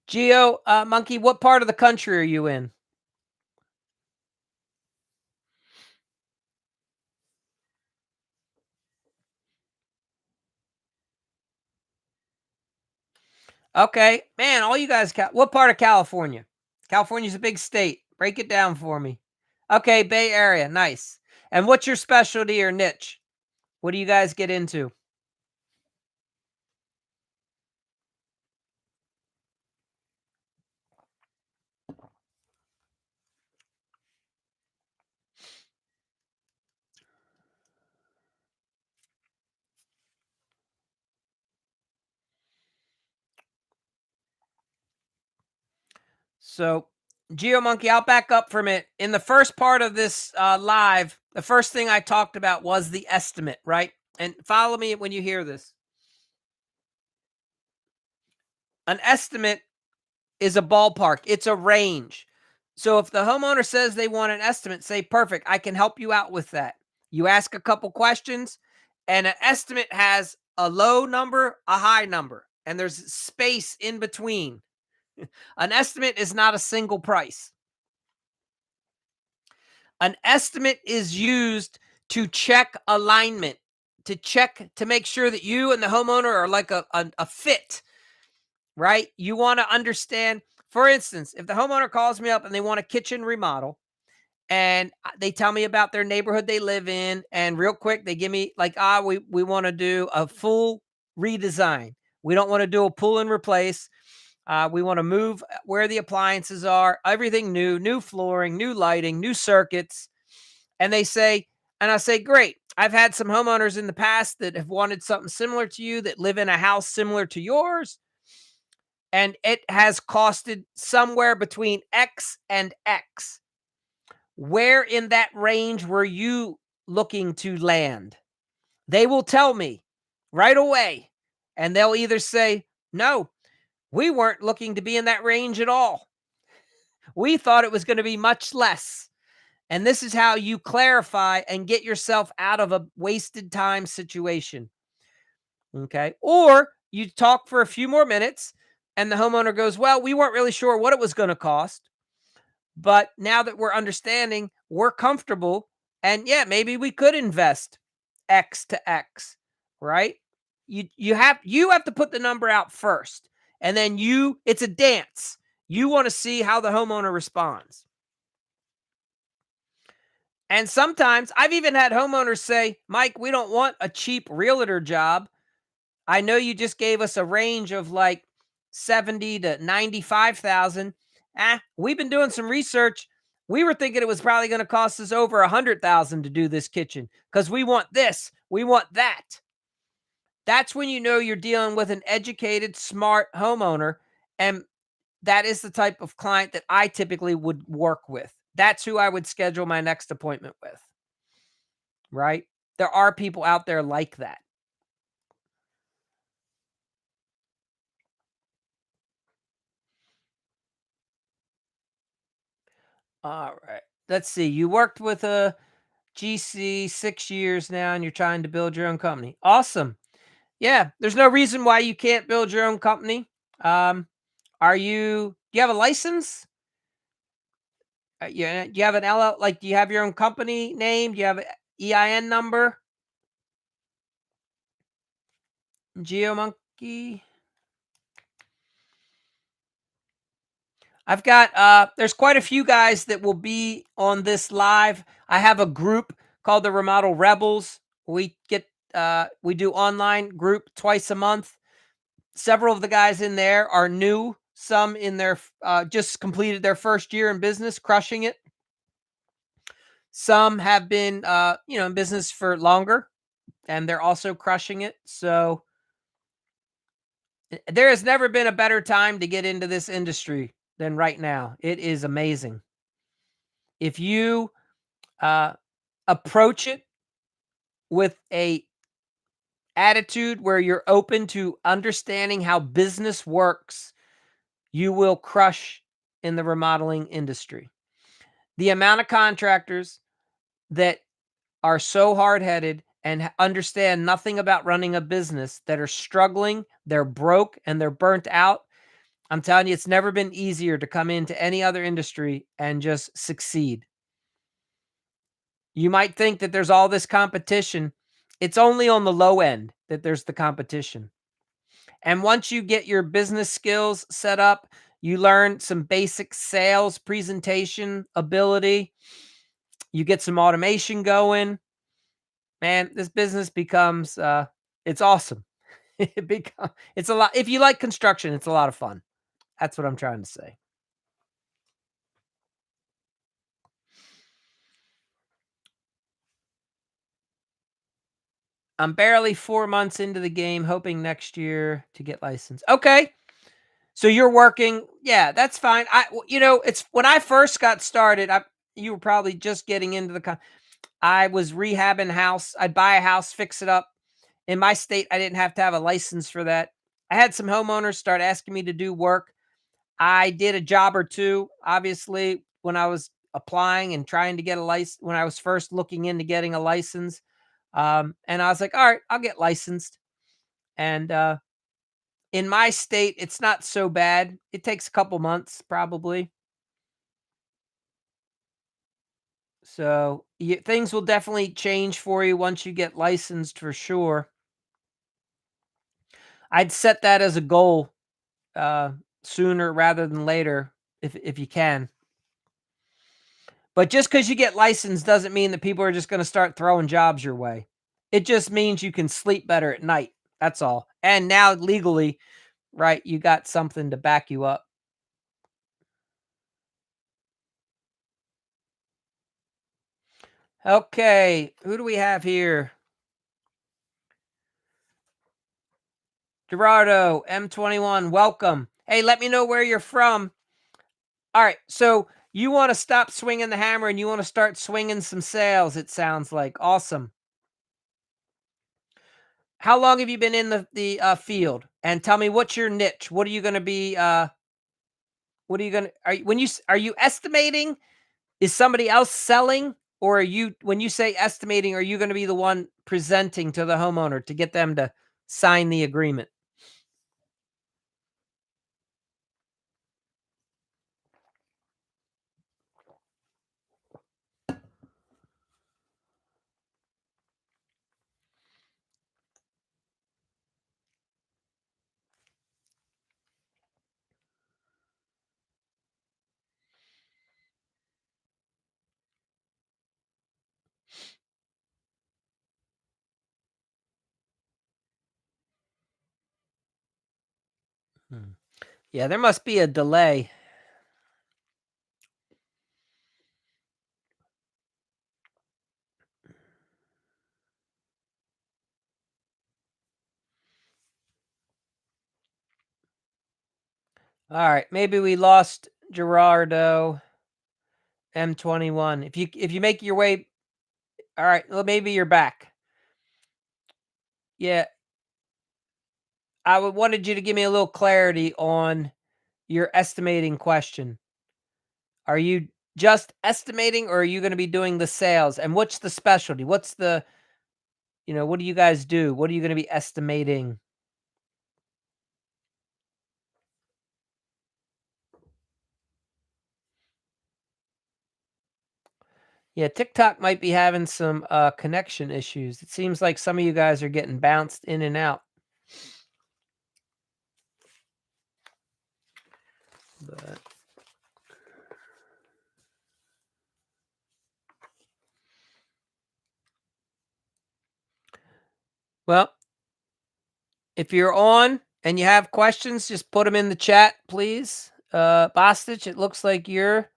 Geo, Monkey, what part of the country are you in? Okay, man, all you guys, what part of California? California's a big state. Break it down for me. Okay, Bay Area, nice. And what's your specialty or niche? What do you guys get into? So, GeoMonkey, I'll back up from it. In the first part of this live, the first thing I talked about was the estimate, right? And follow me when you hear this. An estimate is a ballpark, it's a range. So if the homeowner says they want an estimate, say, perfect, I can help you out with that. You ask a couple questions, and an estimate has a low number, a high number, and there's space in between. An estimate is not a single price. An estimate is used to check alignment, to make sure that you and the homeowner are like a fit, right? You want to understand, for instance, if the homeowner calls me up and they want a kitchen remodel and they tell me about their neighborhood they live in, and real quick, they give me like, we want to do a full redesign. We don't want to do a pull and replace. We want to move where the appliances are, everything new, new flooring, new lighting, new circuits. And they say, and I say, great. I've had some homeowners in the past that have wanted something similar to you, that live in a house similar to yours. And it has costed somewhere between X and X. Where in that range were you looking to land? They will tell me right away. And they'll either say, no, we weren't looking to be in that range at all. We thought it was going to be much less. And this is how you clarify and get yourself out of a wasted time situation. Okay. Or you talk for a few more minutes and the homeowner goes, well, we weren't really sure what it was going to cost. But now that we're understanding, we're comfortable. And yeah, maybe we could invest X to X, right? You have to put the number out first. And then it's a dance. You want to see how the homeowner responds. And sometimes I've even had homeowners say, Mike, we don't want a cheap realtor job. I know you just gave us a range of like 70 to 95,000. We've been doing some research. We were thinking it was probably going to cost us over 100,000 to do this kitchen because we want this, we want that. That's when you know you're dealing with an educated, smart homeowner. And that is the type of client that I typically would work with. That's who I would schedule my next appointment with, right? There are people out there like that. All right. Let's see. You worked with a GC 6 years now and you're trying to build your own company. Awesome. Yeah. There's no reason why you can't build your own company. Do you have a license? Yeah. Do you have an LL, like, do you have your own company name? Do you have an EIN number? GeoMonkey? I've got there's quite a few guys that will be on this live. I have a group called the Remodel Rebels. We do online group twice a month. Several of the guys in there are new. Some in their just completed their first year in business, crushing it. Some have been in business for longer and they're also crushing it. So there has never been a better time to get into this industry than right now. It is amazing. If you approach it with a attitude where you're open to understanding how business works, you will crush in the remodeling industry. The amount of contractors that are so hard-headed and understand nothing about running a business, that are struggling, they're broke, and they're burnt out, I'm telling you, it's never been easier to come into any other industry and just succeed. You might think that there's all this competition. It's only on the low end that there's the competition. And once you get your business skills set up, you learn some basic sales presentation ability, you get some automation going, man, this business becomes it's awesome. It's a lot. If you like construction, it's a lot of fun. That's what I'm trying to say. I'm barely 4 months into the game, hoping next year to get licensed. Okay. So you're working. Yeah, that's fine. It's when I first got started, you were probably just getting into I was rehabbing house. I'd buy a house, fix it up. In my state, I didn't have to have a license for that. I had some homeowners start asking me to do work. I did a job or two, obviously, when I was applying and trying to get a license, when I was first looking into getting a license. And I was like, all right, I'll get licensed. And in my state, it's not so bad. It takes a couple months, probably. So things will definitely change for you once you get licensed for sure. I'd set that as a goal uh, sooner rather than later if you can. But just because you get licensed doesn't mean that people are just going to start throwing jobs your way. It just means you can sleep better at night. That's all. And now legally, right, you got something to back you up. Okay, who do we have here? Gerardo, M21, welcome. Hey, let me know where you're from. All right, so you want to stop swinging the hammer and you want to start swinging some sales, it sounds like. Awesome. How long have you been in the field? And tell me, what's your niche? What are you going to be what are you going to are you estimating? Is somebody else selling, or are you, when you say estimating, are you going to be the one presenting to the homeowner to get them to sign the agreement? Hmm. Yeah, there must be a delay. All right, maybe we lost Gerardo M21. If you make your way, all right, well, maybe you're back. Yeah, wanted you to give me a little clarity on your estimating question. Are you just estimating, or are you going to be doing the sales? And what's the specialty? What do you guys do? What are you going to be estimating? Yeah, TikTok might be having some connection issues. It seems like some of you guys are getting bounced in and out. But well, if you're on and you have questions, just put them in the chat, please. Bostich, it looks like you're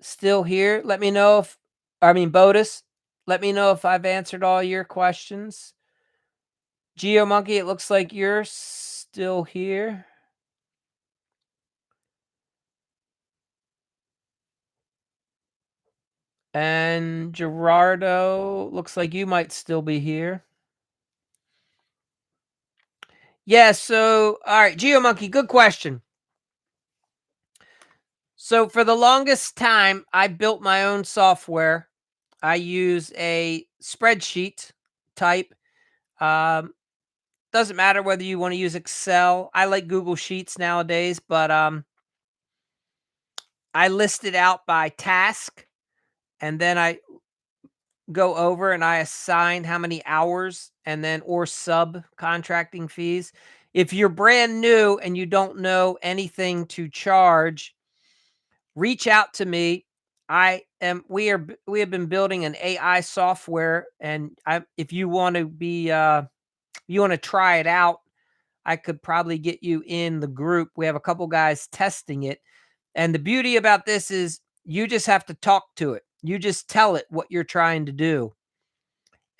still here. Let me know if, I mean, Bodis, let me know if I've answered all your questions. GeoMonkey, it looks like you're still here. And Gerardo, looks like you might still be here. Yeah, so, all right, GeoMonkey, good question. So, for the longest time, I built my own software. I use a spreadsheet type. Um, doesn't matter whether you want to use Excel. I like Google Sheets nowadays, but I list it out by task, and then I go over and I assign how many hours and then or subcontracting fees. If you're brand new and you don't know anything to charge, reach out to me. We have been building an AI software, and if you want to you want to try it out, I could probably get you in the group. We have a couple guys testing it. And the beauty about this is you just have to talk to it. You just tell it what you're trying to do.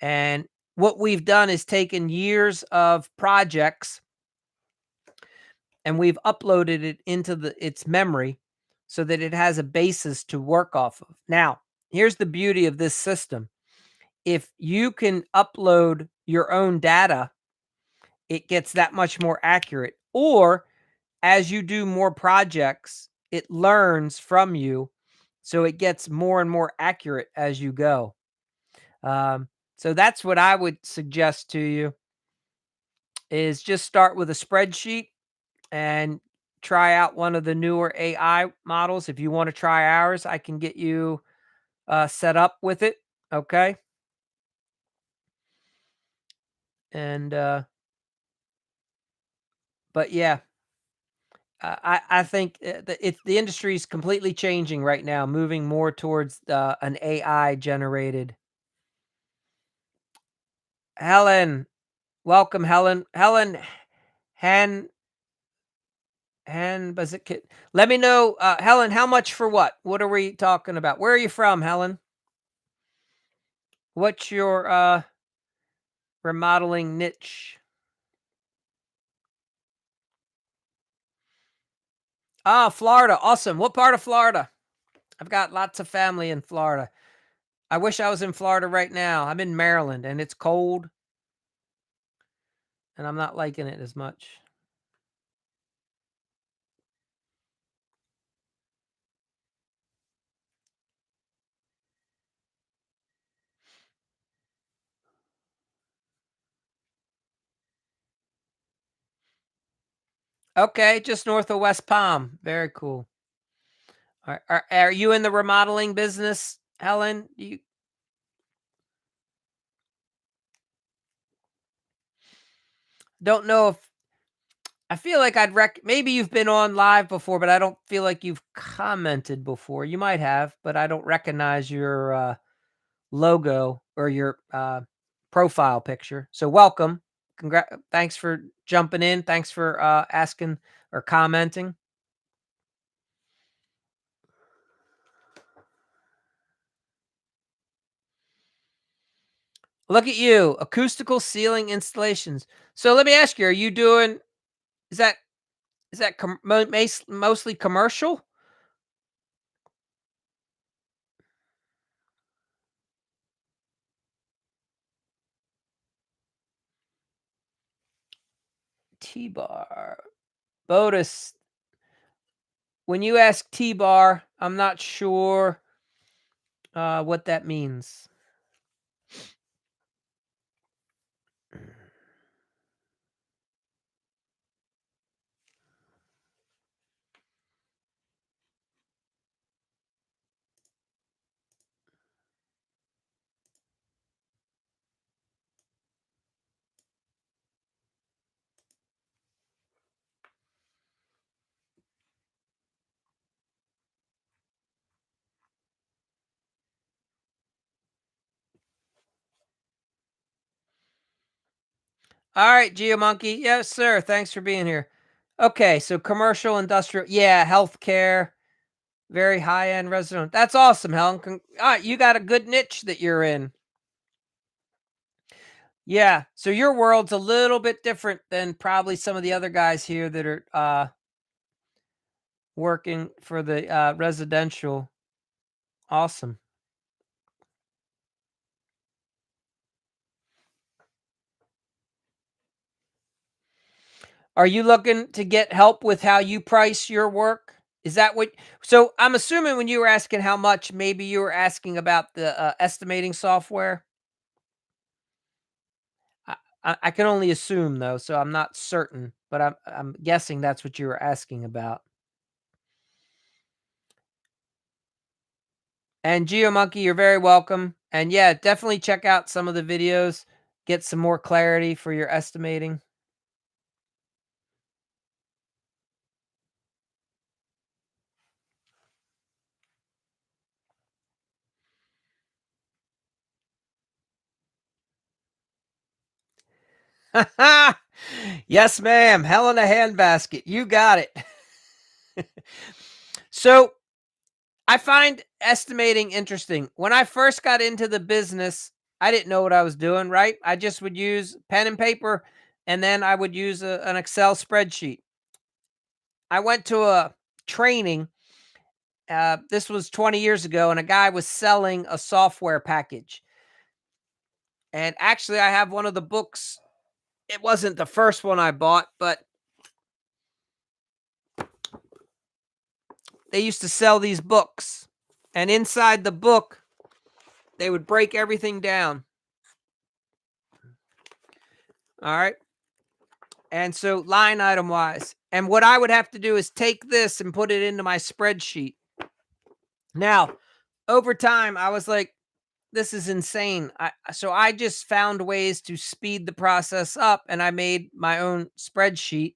And what we've done is taken years of projects and we've uploaded it into its memory so that it has a basis to work off of. Now, here's the beauty of this system. If you can upload your own data, it gets that much more accurate. Or as you do more projects, it learns from you, so it gets more and more accurate as you go. So that's what I would suggest to you is just start with a spreadsheet and try out one of the newer AI models. If you want to try ours, I can get you set up with it. Okay. And, but yeah, I think the industry is completely changing right now, moving more towards an AI generated. Helen, welcome, Helen. Helen Han Bazikit. Let me know, Helen, how much for what? What are we talking about? Where are you from, Helen? What's your remodeling niche? Ah, Florida. Awesome. What part of Florida? I've got lots of family in Florida. I wish I was in Florida right now. I'm in Maryland and it's cold and I'm not liking it as much. Okay, just north of West Palm. Very cool. Are you in the remodeling business, Helen? You don't know if I feel like maybe you've been on live before, but I don't feel like you've commented before. You might have, but I don't recognize your logo or your profile picture. So welcome. Thanks for jumping in. Thanks for asking or commenting. Look at you, acoustical ceiling installations. So let me ask you, are you doing is that mostly commercial? T-bar. Botus. When you ask T-bar, I'm not sure what that means. All right, GeoMonkey. Yes, sir. Thanks for being here. Okay, so commercial, industrial, yeah, healthcare, very high end resident. That's awesome, Helen. All right, you got a good niche that you're in. Yeah, so your world's a little bit different than probably some of the other guys here that are working for the residential. Awesome. Are you looking to get help with how you price your work? Is that what so I'm assuming when you were asking how much, maybe you were asking about the estimating software? I can only assume though, so I'm not certain, but I'm guessing that's what you were asking about. And GeoMonkey, you're very welcome. And yeah, definitely check out some of the videos, get some more clarity for your estimating. Yes, ma'am. Hell in a handbasket. You got it. So I find estimating interesting. When I first got into the business, I didn't know what I was doing, right? I just would use pen and paper and then I would use an Excel spreadsheet. I went to a training. This was 20 years ago, and a guy was selling a software package. And actually, I have one of the books. It wasn't the first one I bought, but they used to sell these books. And inside the book, they would break everything down. All right. And so, line item wise. And what I would have to do is take this and put it into my spreadsheet. Now, over time, I was like, this is insane. So I just found ways to speed the process up and I made my own spreadsheet.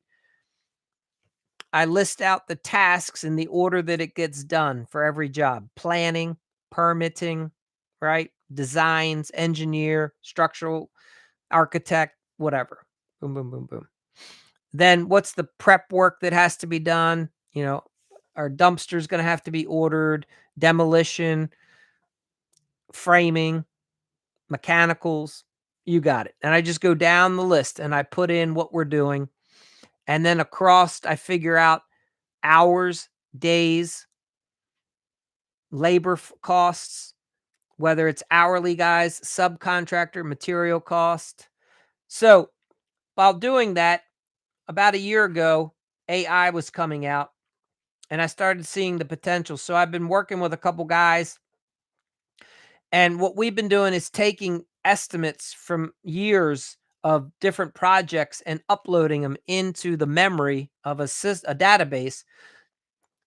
I list out the tasks in the order that it gets done for every job: planning, permitting, right? Designs, engineer, structural architect, whatever. Boom, boom, boom, boom. Then what's the prep work that has to be done? You know, our dumpster's going to have to be ordered, demolition, framing, mechanicals, you got it. And I just go down the list and I put in what we're doing. And then across, I figure out hours, days, labor costs, whether it's hourly guys, subcontractor, material cost. So while doing that, about a year ago, AI was coming out and I started seeing the potential. So I've been working with a couple guys. And what we've been doing is taking estimates from years of different projects and uploading them into the memory of a database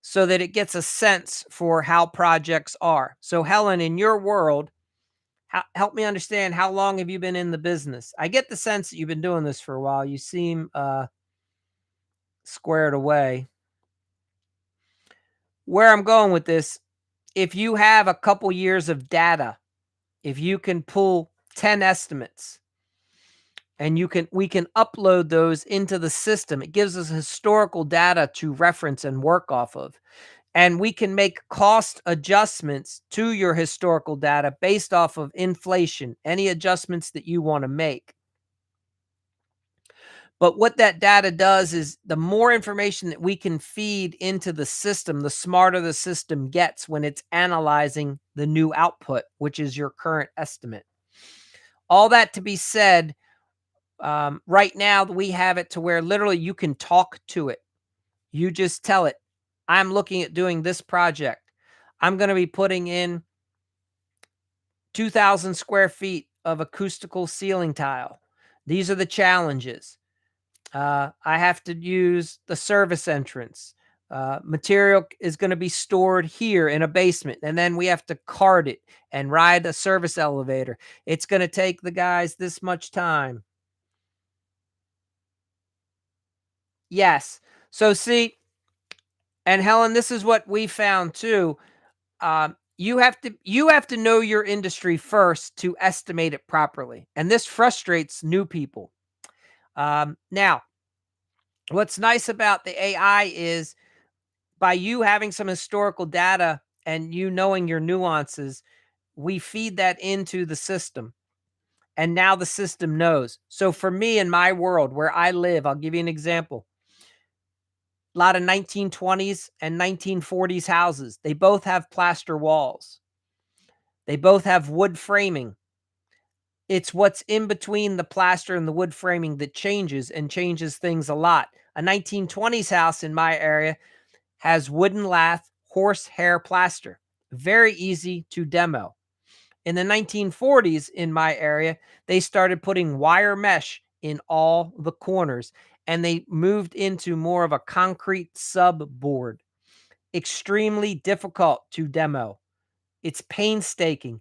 so that it gets a sense for how projects are. So, Helen, in your world, help me understand, how long have you been in the business? I get the sense that you've been doing this for a while. You seem squared away. Where I'm going with this, if you have a couple years of data, if you can pull 10 estimates and we can upload those into the system, it gives us historical data to reference and work off of. And we can make cost adjustments to your historical data based off of inflation, any adjustments that you want to make. But what that data does is, the more information that we can feed into the system, the smarter the system gets when it's analyzing the new output, which is your current estimate. All that to be said, right now we have it to where literally you can talk to it. You just tell it, I'm looking at doing this project. I'm going to be putting in 2,000 square feet of acoustical ceiling tile. These are the challenges. I have to use the service entrance. Material is going to be stored here in a basement, and then we have to cart it and ride a service elevator. It's going to take the guys this much time. Yes. So see, and Helen, this is what we found too. You have to know your industry first to estimate it properly, and this frustrates new people. Now, what's nice about the AI is, by you having some historical data and you knowing your nuances, we feed that into the system. And now the system knows. So for me, in my world where I live, I'll give you an example. A lot of 1920s and 1940s houses, they both have plaster walls. They both have wood framing. It's what's in between the plaster and the wood framing that changes, and changes things a lot. A 1920s house in my area has wooden lath, horsehair plaster. Very easy to demo. In the 1940s in my area, they started putting wire mesh in all the corners, and they moved into more of a concrete sub board. Extremely difficult to demo. It's painstaking.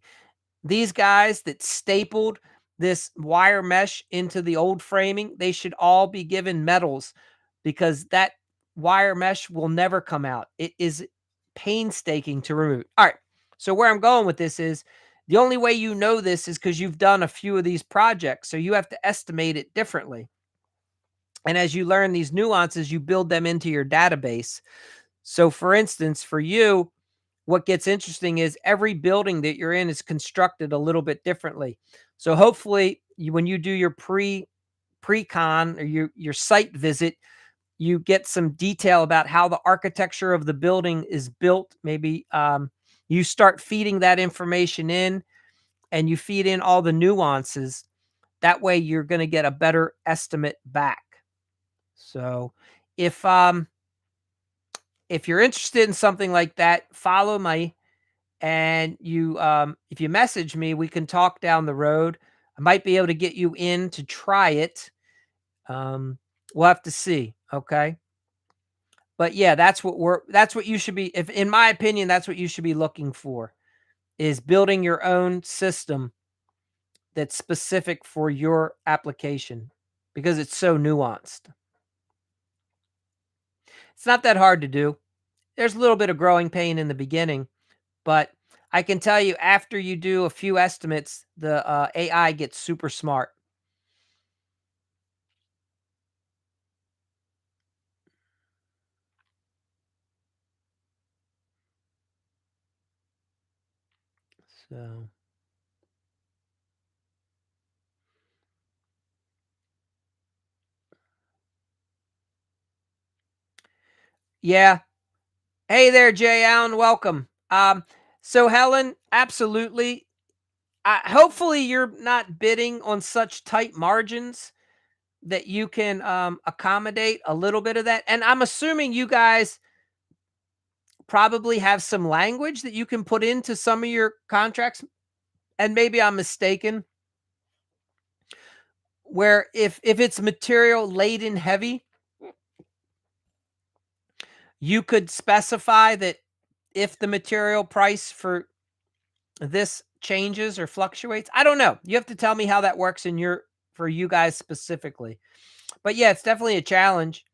These guys that stapled this wire mesh into the old framing, they should all be given medals because that wire mesh will never come out. It is painstaking to remove. All right. So where I'm going with this is the only way you know this is because you've done a few of these projects. So you have to estimate it differently. And as you learn these nuances, you build them into your database. So for instance, for you, what gets interesting is every building that you're in is constructed a little bit differently. So hopefully when you do your pre-con or your site visit, you get some detail about how the architecture of the building is built. Maybe you start feeding that information in and you feed in all the nuances. That way you're going to get a better estimate back. So if you're interested in something like that, follow me. And you if you message me, we can talk down the road. I might be able to get you in to try it. We'll have to see. Okay. But yeah, that's what you should be, if in my opinion, that's what you should be looking for, is building your own system that's specific for your application because it's so nuanced. It's not that hard to do. There's a little bit of growing pain in the beginning, but I can tell you after you do a few estimates, the AI gets super smart. So, yeah. Hey there, Jay Allen. Welcome. So Helen, absolutely. Hopefully you're not bidding on such tight margins that you can accommodate a little bit of that. And I'm assuming you guys probably have some language that you can put into some of your contracts. And maybe I'm mistaken, where if it's material laden heavy, you could specify that if the material price for this changes or fluctuates. I don't know. You have to tell me how that works for you guys specifically. But yeah, it's definitely a challenge.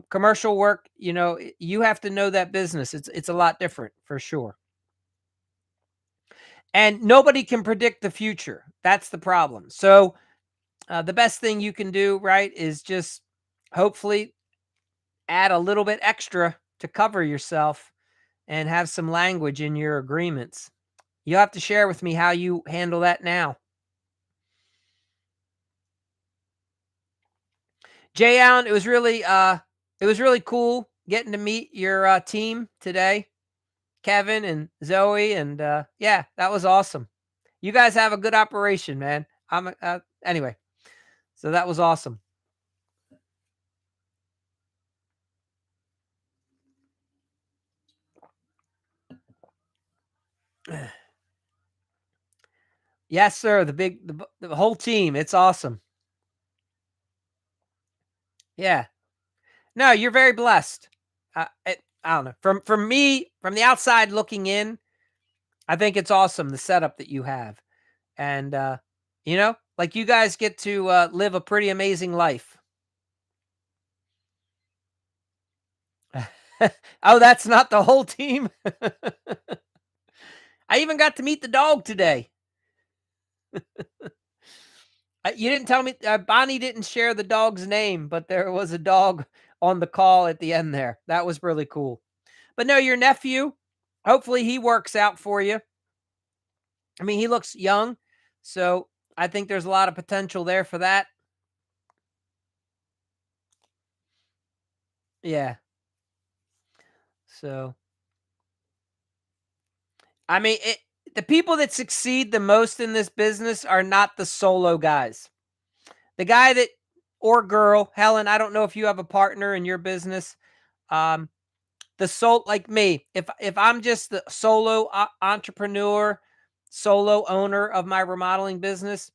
Commercial work, you have to know that business. It's a lot different for sure. And nobody can predict the future. That's the problem. So the best thing you can do, right, is just hopefully add a little bit extra to cover yourself and have some language in your agreements. You'll have to share with me how you handle that now. Jay Allen, it was really cool getting to meet your team today, Kevin and Zoe, and yeah, that was awesome. You guys have a good operation, man. Anyway, so that was awesome. Yes, sir. The whole team. It's awesome. Yeah. No, you're very blessed. I don't know. From me, from the outside looking in, I think it's awesome the setup that you have, and like you guys get to live a pretty amazing life. Oh, that's not the whole team. I even got to meet the dog today. You didn't tell me. Bonnie didn't share the dog's name, but there was a dog on the call at the end there. That was really cool. But no, your nephew, hopefully he works out for you. I mean, he looks young, so I think there's a lot of potential there for that. Yeah. So, I mean, the people that succeed the most in this business are not the solo guys. The guy that or girl, Helen, I don't know if you have a partner in your business. Um, like me, if I'm just the solo entrepreneur, solo owner of my remodeling business,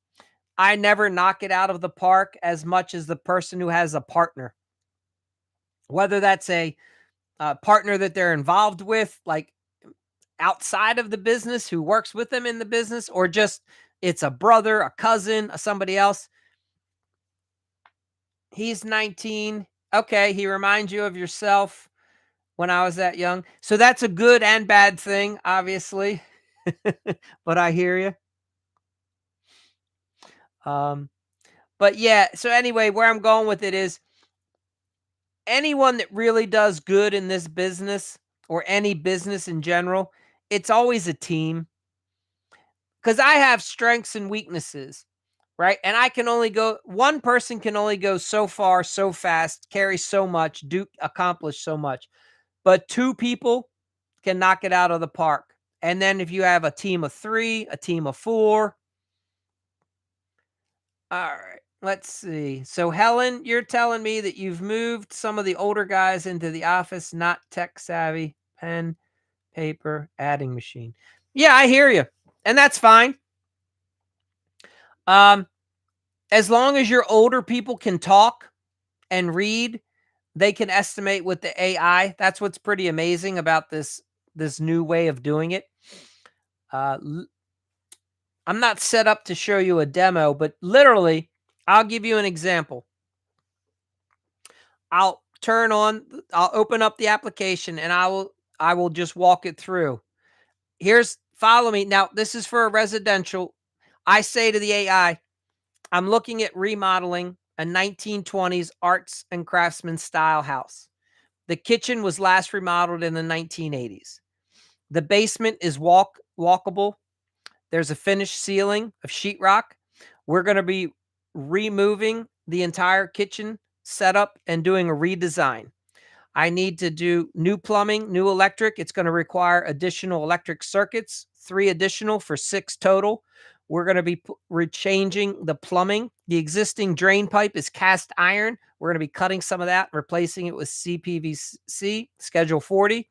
I never knock it out of the park as much as the person who has a partner, whether that's a partner that they're involved with, like outside of the business who works with them in the business, or just it's a brother, a cousin, somebody else. He's 19. Okay, he reminds you of yourself when I was that young. So that's a good and bad thing, obviously. But I hear you. But yeah, so anyway, where I'm going with it is anyone that really does good in this business or any business in general, it's always a team because I have strengths and weaknesses, right? And I can only go, one person can only go so far, so fast, carry so much, accomplish so much. But two people can knock it out of the park. And then if you have a team of 3, a team of 4. All right. Let's see. So Helen, you're telling me that you've moved some of the older guys into the office, not tech savvy, pen, paper, adding machine. Yeah, I hear you. And that's fine. As long as your older people can talk and read, they can estimate with the AI. That's what's pretty amazing about this new way of doing it. I'm not set up to show you a demo, but literally, I'll give you an example. I'll open up the application and I will just walk it through. Follow me. Now, this is for a residential. I say to the AI, I'm looking at remodeling a 1920s arts and craftsman style house. The kitchen was last remodeled in the 1980s. The basement is walkable. There's a finished ceiling of sheetrock. We're going to be removing the entire kitchen setup and doing a redesign. I need to do new plumbing, new electric. It's going to require additional electric circuits, 3 additional for 6 total. We're going to be rechanging the plumbing. The existing drain pipe is cast iron. We're going to be cutting some of that, replacing it with CPVC, Schedule 40.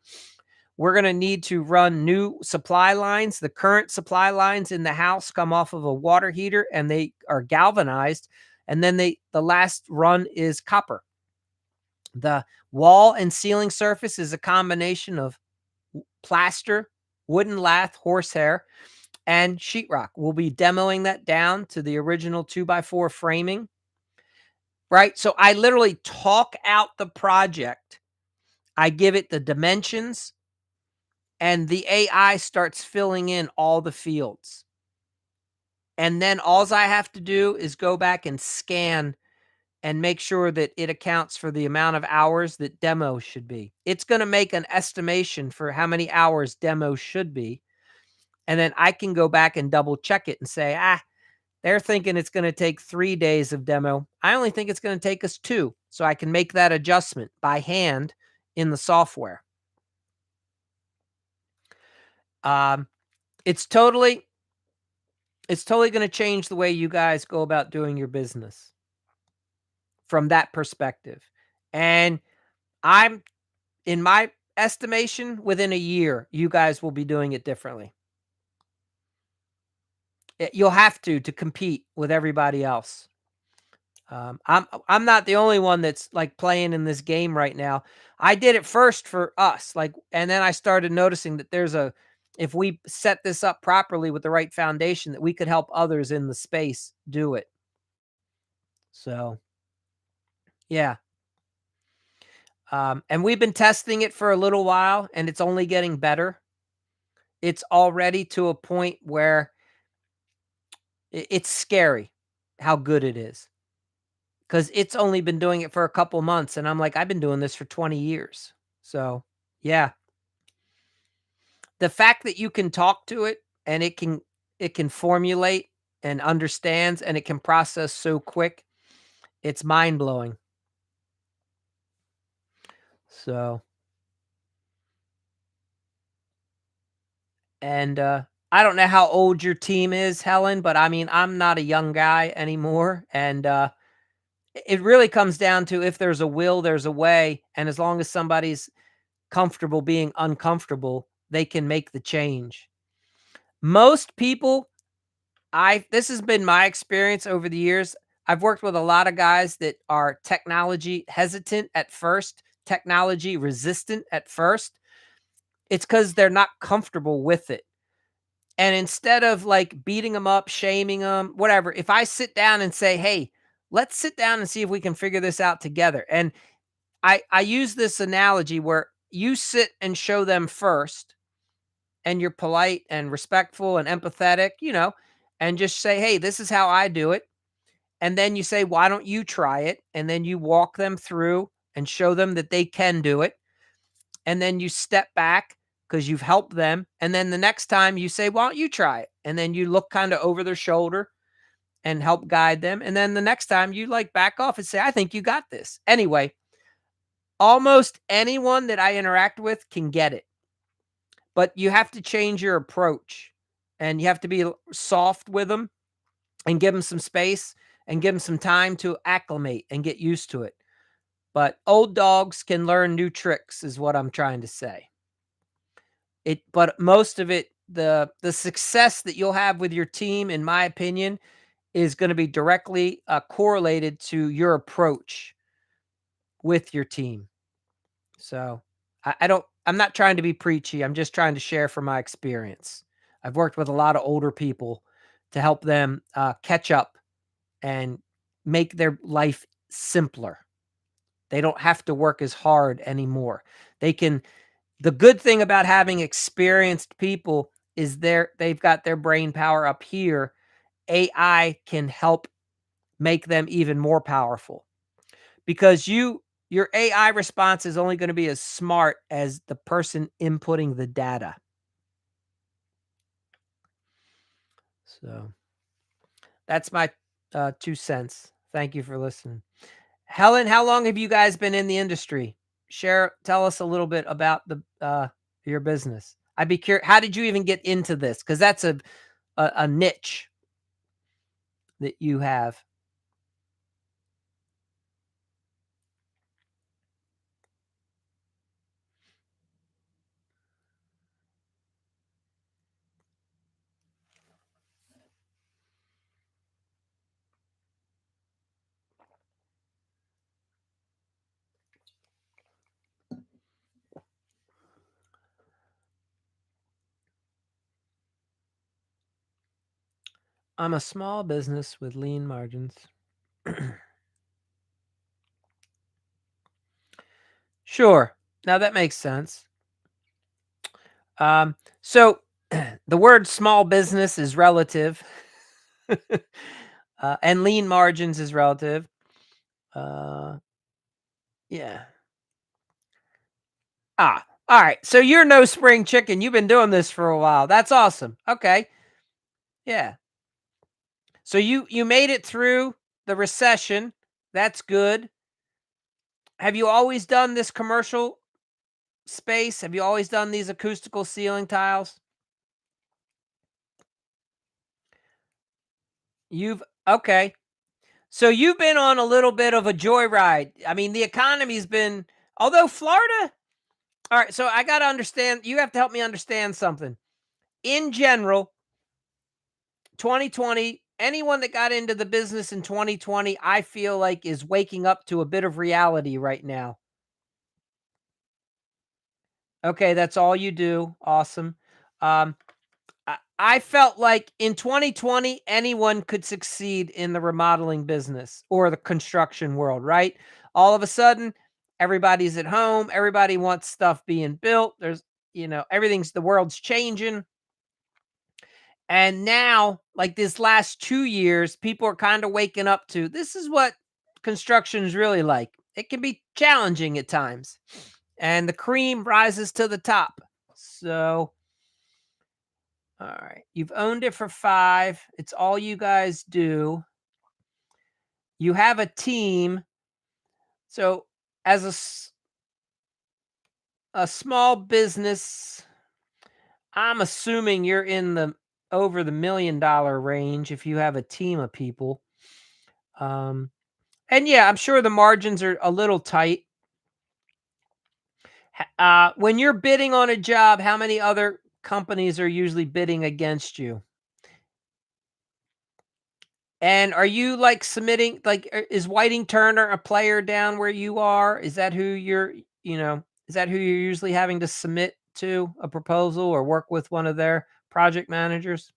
We're going to need to run new supply lines. The current supply lines in the house come off of a water heater and they are galvanized. And then the last run is copper. The wall and ceiling surface is a combination of plaster, wooden lath, horsehair, and sheetrock. We'll be demoing that down to the original 2x4 framing, right? So I literally talk out the project. I give it the dimensions, and the AI starts filling in all the fields. And then all I have to do is go back and scan and make sure that it accounts for the amount of hours that demo should be. It's going to make an estimation for how many hours demo should be. And then I can go back and double check it and say, they're thinking it's going to take 3 days of demo. I only think it's going to take us 2. So I can make that adjustment by hand in the software. It's totally going to change the way you guys go about doing your business from that perspective. And I'm, in my estimation, within a year, you guys will be doing it differently. You'll have to compete with everybody else. I'm not the only one that's like playing in this game right now. I did it first for us, and then I started noticing that if we set this up properly with the right foundation, that we could help others in the space do it. So, yeah. And we've been testing it for a little while, and it's only getting better. It's already to a point where it's scary how good it is. Because it's only been doing it for a couple months, and I'm like, I've been doing this for 20 years. So, yeah. The fact that you can talk to it and it can formulate and understands and it can process so quick, it's mind-blowing. So, and I don't know how old your team is, Helen, but I mean, I'm not a young guy anymore, and it really comes down to if there's a will, there's a way, and as long as somebody's comfortable being uncomfortable, they can make the change. Most people, I this has been my experience over the years. I've worked with a lot of guys that are technology hesitant at first, technology resistant at first. It's because 'cause they're not comfortable with it. And instead of, like, beating them up, shaming them, whatever, if I sit down and say, "Hey, let's sit down and see if we can figure this out together." And I use this analogy where you sit and show them first, and you're polite and respectful and empathetic, and just say, "Hey, this is how I do it." And then you say, "Why don't you try it?" And then you walk them through and show them that they can do it. And then you step back because you've helped them. And then the next time you say, "Why don't you try it?" And then you look kind of over their shoulder and help guide them. And then the next time you like back off and say, "I think you got this." Anyway, almost anyone that I interact with can get it, but you have to change your approach and you have to be soft with them and give them some space and give them some time to acclimate and get used to it. But old dogs can learn new tricks is what I'm trying to say. But most of it, the success that you'll have with your team, in my opinion, is gonna be directly, correlated to your approach with your team. So, I'm not trying to be preachy, I'm just trying to share from my experience. I've worked with a lot of older people to help them, catch up and make their life simpler. They don't have to work as hard anymore. They can The good thing about having experienced people is they've got their brain power up here. AI can help make them even more powerful because your AI response is only going to be as smart as the person inputting the data. So that's my 2 cents. Thank you for listening. Helen, how long have you guys been in the industry? Tell us a little bit about your business. I'd be curious. How did you even get into this? Because that's a niche that you have. I'm a small business with lean margins. Sure. Now that makes sense. So the word small business is relative, and lean margins is relative. Uh, yeah. All right. So you're no spring chicken. You've been doing this for a while. That's awesome. Okay. Yeah. So you made it through the recession. That's good. Have you always done this commercial space? Have you always done these acoustical ceiling tiles? You've Okay. So you've been on a little bit of a joyride. I mean, the economy's been although Florida All right, so I got to understand, you have to help me understand something. In general, 2020, anyone that got into the business in 2020, I feel like is waking up to a bit of reality right now. Okay, that's all you do. Awesome. Um, I felt like in 2020, anyone could succeed in the remodeling business or the construction world, right? All of a sudden, everybody's at home. Everybody wants stuff being built. The world's changing. And now, like this last 2 years, people are kind of waking up to this is what construction is really like. It can be challenging at times, and the cream rises to the top. So, all right, you've owned it for 5. It's all you guys do. You have a team. So, as a small business, I'm assuming you're in the over the $1 million range if you have a team of people. Um, And yeah, I'm sure the margins are a little tight. When you're bidding on a job, how many other companies are usually bidding against you? And are you, like, submitting like, is Whiting Turner a player down where you are? Is that who you're you know, is that who you're usually having to submit to a proposal or work with one of their project managers?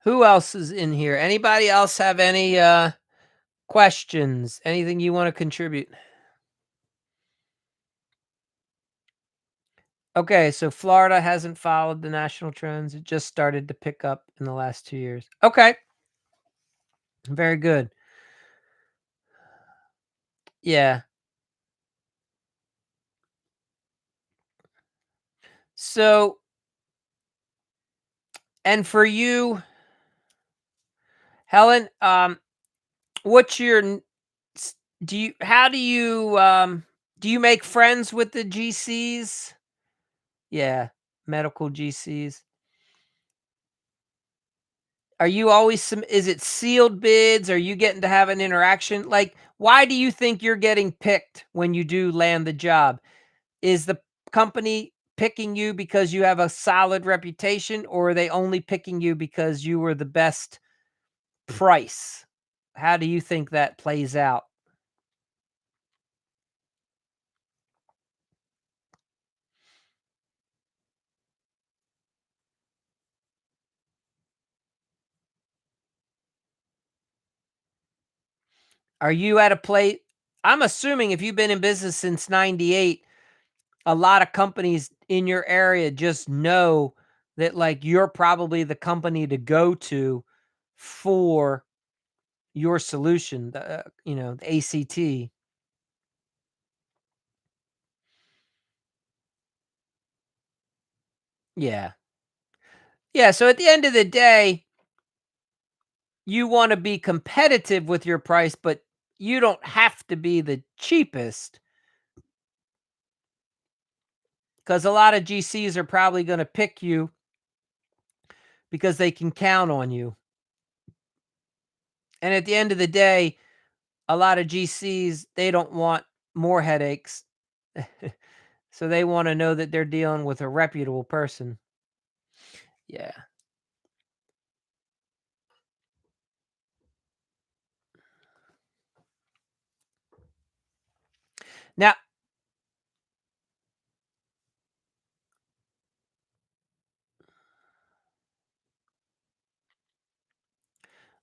Who else is in here? Anybody else have any, questions? Anything you wanna contribute? Okay, so Florida hasn't followed the national trends. It just started to pick up in the last 2 years. Okay, very good. Yeah. So, and for you, Helen, what's your s do you how do you make friends with the GCs? Yeah, medical GCs. Are you always is it sealed bids? Are you getting to have an interaction? Like, why do you think you're getting picked when you do land the job? Is the company picking you because you have a solid reputation, or are they only picking you because you were the best price? How do you think that plays out? Are you at a plate? I'm assuming if you've been in business since 98, a lot of companies in your area just know that, like, you're probably the company to go to for your solution, the ACT. Yeah. Yeah, so at the end of the day, you wanna be competitive with your price, but you don't have to be the cheapest, because a lot of GCs are probably gonna pick you because they can count on you. And at the end of the day, a lot of GCs, they don't want more headaches. So they wanna know that they're dealing with a reputable person. Yeah. Now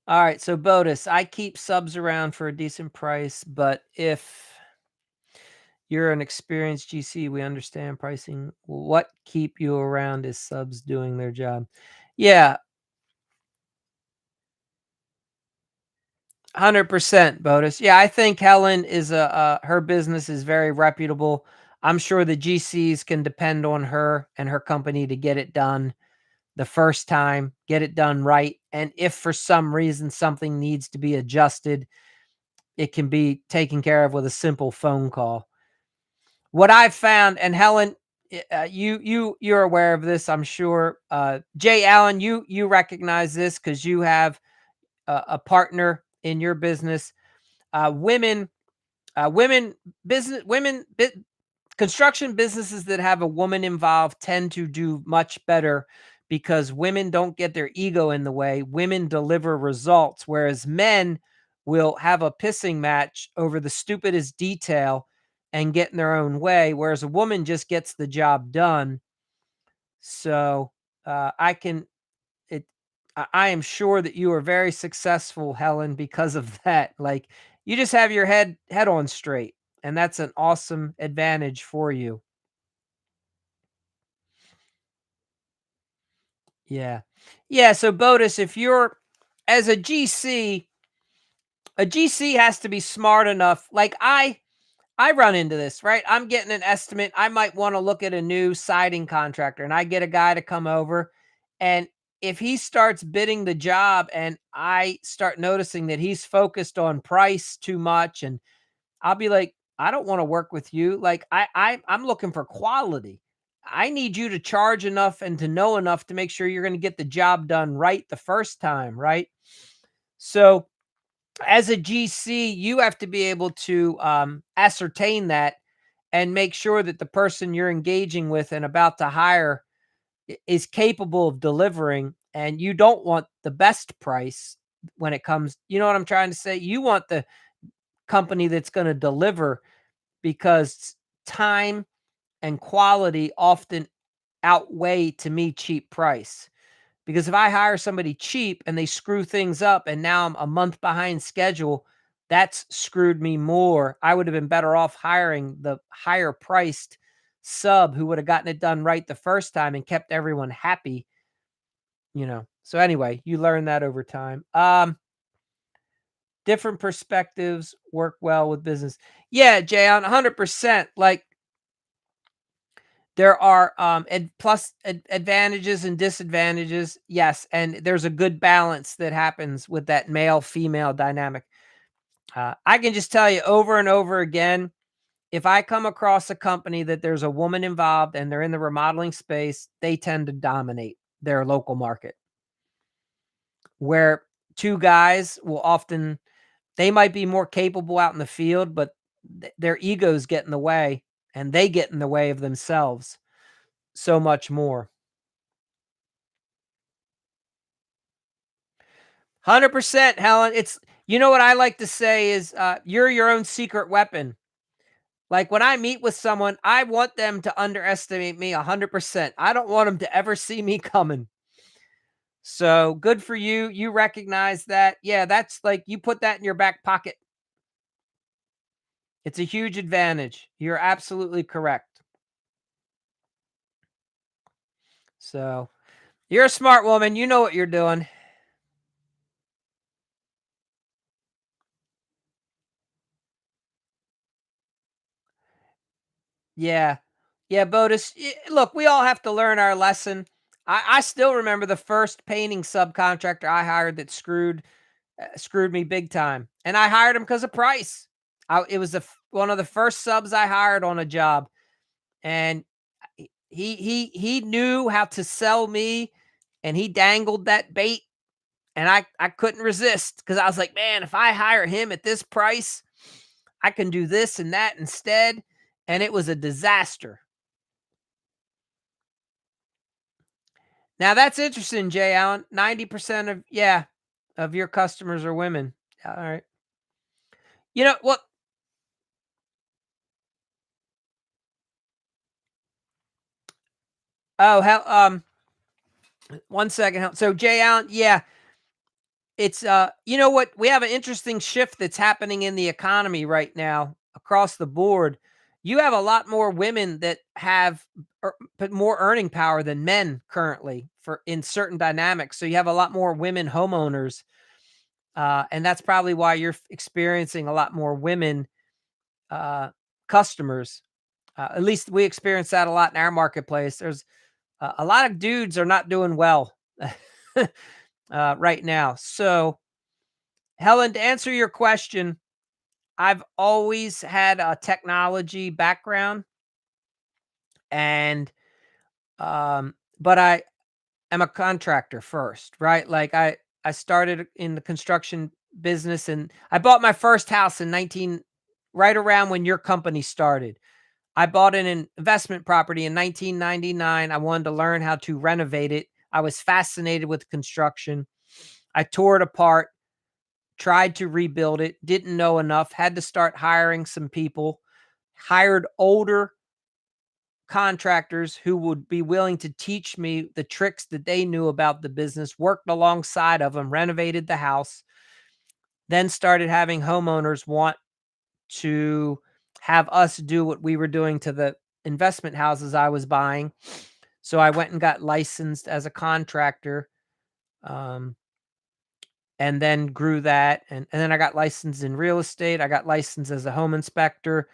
alright, so Botus, I keep subs around for a decent price, but if you're an experienced GC, we understand pricing. What keep you around is subs doing their job. Yeah, 100% Botus. Yeah, I think Helen is her business is very reputable. I'm sure the GCs can depend on her and her company to get it done the first time, get it done right. And if for some reason something needs to be adjusted, it can be taken care of with a simple phone call. What I've found, and Helen, you're aware of this, I'm sure. Jay Allen, you recognize this because you have a partner in your business. Women, women business, construction businesses that have a woman involved tend to do much better because women don't get their ego in the way. Women deliver results, whereas men will have a pissing match over the stupidest detail and get in their own way, whereas a woman just gets the job done. So I can it I am sure that you are very successful, Helen, because of that. Like, you just have your head on straight, and that's an awesome advantage for you. Yeah. Yeah, so Botus, if you're as a GC has to be smart enough. Like, I run into this, right? I'm getting an estimate. I might want to look at a new siding contractor and I get a guy to come over. And if he starts bidding the job and I start noticing that he's focused on price too much, and I'll be like, I don't want to work with you. Like I'm looking for quality. I need you to charge enough and to know enough to make sure you're going to get the job done right the first time, right? So as a GC, you have to be able to ascertain that and make sure that the person you're engaging with and about to hire is capable of delivering. And you don't want the best price when it comes, you know what I'm trying to say? You want the company that's going to deliver, because time and quality often outweigh, to me, cheap price. Because if I hire somebody cheap and they screw things up and now I'm a month behind schedule, that's screwed me more. I would have been better off hiring the higher priced sub who would have gotten it done right the first time and kept everyone happy, you know. So anyway, you learn that over time. Different perspectives work well with business. Yeah, Jay, on 100%. Like, there are, advantages and disadvantages, yes, and there's a good balance that happens with that male-female dynamic. I can just tell you over and over again, if I come across a company that there's a woman involved and they're in the remodeling space, they tend to dominate their local market. Where 2 guys will often, they might be more capable out in the field, but their egos get in the way, and they get in the way of themselves so much more. 100%, Helen. It's, you know what I like to say is, you're your own secret weapon. Like, when I meet with someone, I want them to underestimate me 100%. I don't want them to ever see me coming. So good for you. You recognize that. Yeah, that's like, you put that in your back pocket. It's a huge advantage. You're absolutely correct. So you're a smart woman. You know what you're doing. Yeah. Yeah, Bodis. Look, we all have to learn our lesson. I still remember the first painting subcontractor I hired that screwed me big time, and I hired him because of price. It was one of the first subs I hired on a job, and he knew how to sell me, and he dangled that bait, and I couldn't resist because I was like, man, if I hire him at this price, I can do this and that instead, and it was a disaster. Now that's interesting, Jay Allen. 90% of, yeah, of your customers are women. All right. You know what? Oh, hell, 1 second. So Jay Allen, yeah, it's, you know what? We have an interesting shift that's happening in the economy right now across the board. You have a lot more women that have but more earning power than men currently for in certain dynamics. So you have a lot more women homeowners, and that's probably why you're experiencing a lot more women uh, customers. At least we experience that a lot in our marketplace. There's a lot of dudes are not doing well right now. So, Helen, to answer your question, I've always had a technology background, and but I am a contractor first, right? Like I started in the construction business, and I bought my first house in 19, right around when your company started. I bought an investment property in 1999. I wanted to learn how to renovate it. I was fascinated with construction. I tore it apart, tried to rebuild it, didn't know enough, had to start hiring some people, hired older contractors who would be willing to teach me the tricks that they knew about the business, worked alongside of them, renovated the house, then started having homeowners want to have us do what we were doing to the investment houses I was buying. So I went and got licensed as a contractor, um, and then grew that. And then I got licensed in real estate. I got licensed as a home inspector.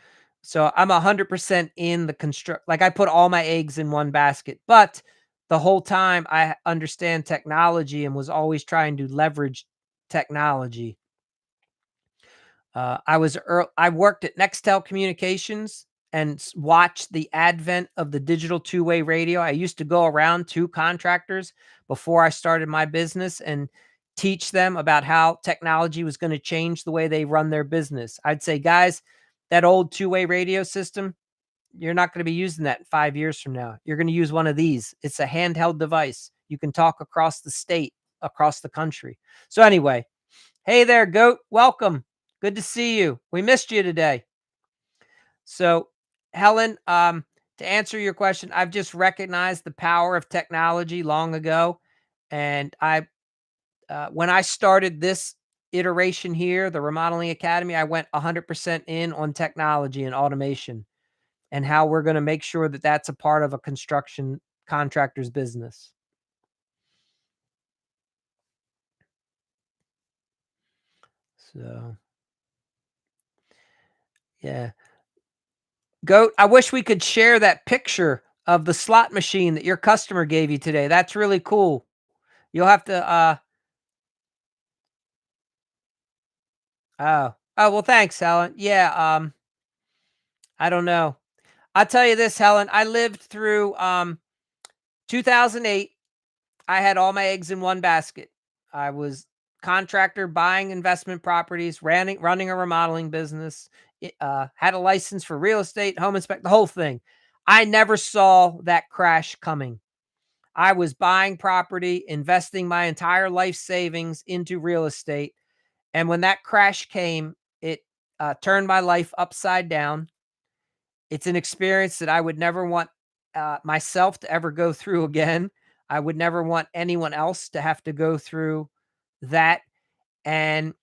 So I'm 100% in the construct like, I put all my eggs in one basket, but the whole time I understand technology and was always trying to leverage technology. I worked at Nextel Communications and watched the advent of the digital two-way radio. I used to go around to contractors before I started my business and teach them about how technology was going to change the way they run their business. I'd say, guys, that old two-way radio system, you're not going to be using that 5 years from now. You're going to use one of these. It's a handheld device. You can talk across the state, across the country. So anyway, hey there, Goat. Welcome. Good to see you. We missed you today. So, Helen, to answer your question, I've just recognized the power of technology long ago. And when I started this iteration here, the Remodeling Academy, I went 100% in on technology and automation and how we're going to make sure that that's a part of a construction contractor's business. So, yeah. Goat, I wish we could share that picture of the slot machine that your customer gave you today. That's really cool. You'll have to, well, thanks, Helen. Yeah, I don't know. I'll tell you this, Helen, I lived through, 2008. I had all my eggs in one basket. I was contractor buying investment properties, running a remodeling business, had a license for real estate, home inspect, the whole thing. I never saw that crash coming. I was buying property, investing my entire life savings into real estate, and when that crash came, it, turned my life upside down. It's an experience that I would never want, myself to ever go through again. I would never want anyone else to have to go through that, and,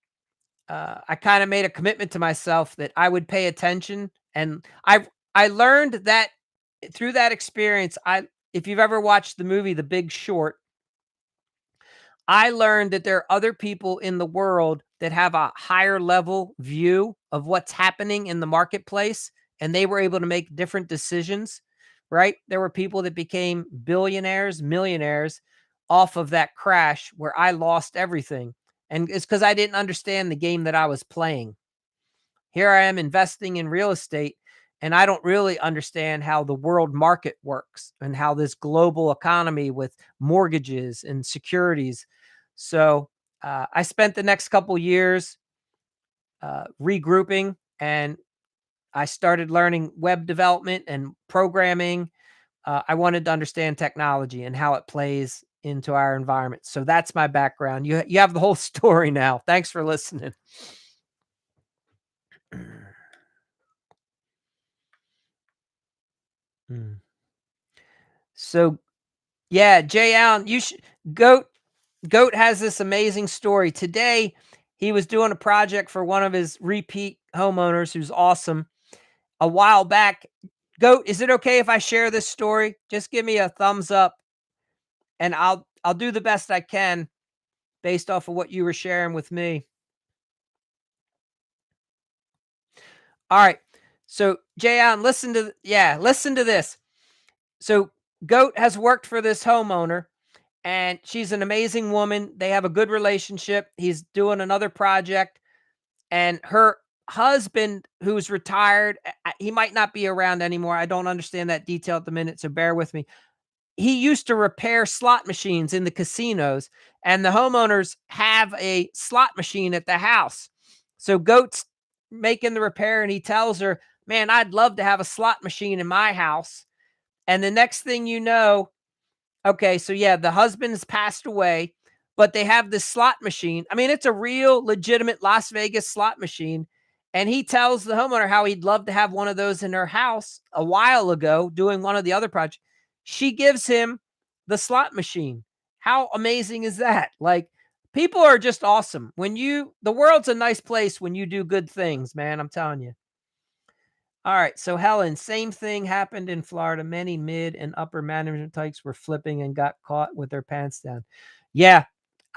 I kinda made a commitment to myself that I would pay attention, and I learned that through that experience, I if you've ever watched the movie The Big Short, I learned that there are other people in the world that have a higher level view of what's happening in the marketplace, and they were able to make different decisions, right? There were people that became billionaires, millionaires off of that crash where I lost everything. And it's because I didn't understand the game that I was playing. Here I am investing in real estate, and I don't really understand how the world market works and how this global economy with mortgages and securities. So I spent the next couple years regrouping, and I started learning web development and programming. I wanted to understand technology and how it plays into our environment. So that's my background. You have the whole story now. Thanks for listening. Mm. So yeah, Jay Allen, you should Goat has this amazing story. Today, he was doing a project for one of his repeat homeowners who's awesome. A while back, Goat, is it okay if I share this story? Just give me a thumbs up and I'll do the best I can based off of what you were sharing with me. All right. So, Jay Allen, listen to this. So, Goat has worked for this homeowner and she's an amazing woman. They have a good relationship. He's doing another project, and her husband, who's retired, he might not be around anymore. I don't understand that detail at the minute, so bear with me. He used to repair slot machines in the casinos, and the homeowners have a slot machine at the house. So Goat's making the repair, and he tells her, "Man, I'd love to have a slot machine in my house." And the next thing you know, okay, so yeah, the husband's passed away, but they have this slot machine. I mean, it's a real legitimate Las Vegas slot machine. And he tells the homeowner how he'd love to have one of those in her house a while ago doing one of the other projects. She gives him the slot machine. How amazing is that? Like, people are just awesome. The world's a nice place when you do good things, man. I'm telling you. All right. So, Helen, same thing happened in Florida. Many mid and upper management types were flipping and got caught with their pants down. Yeah.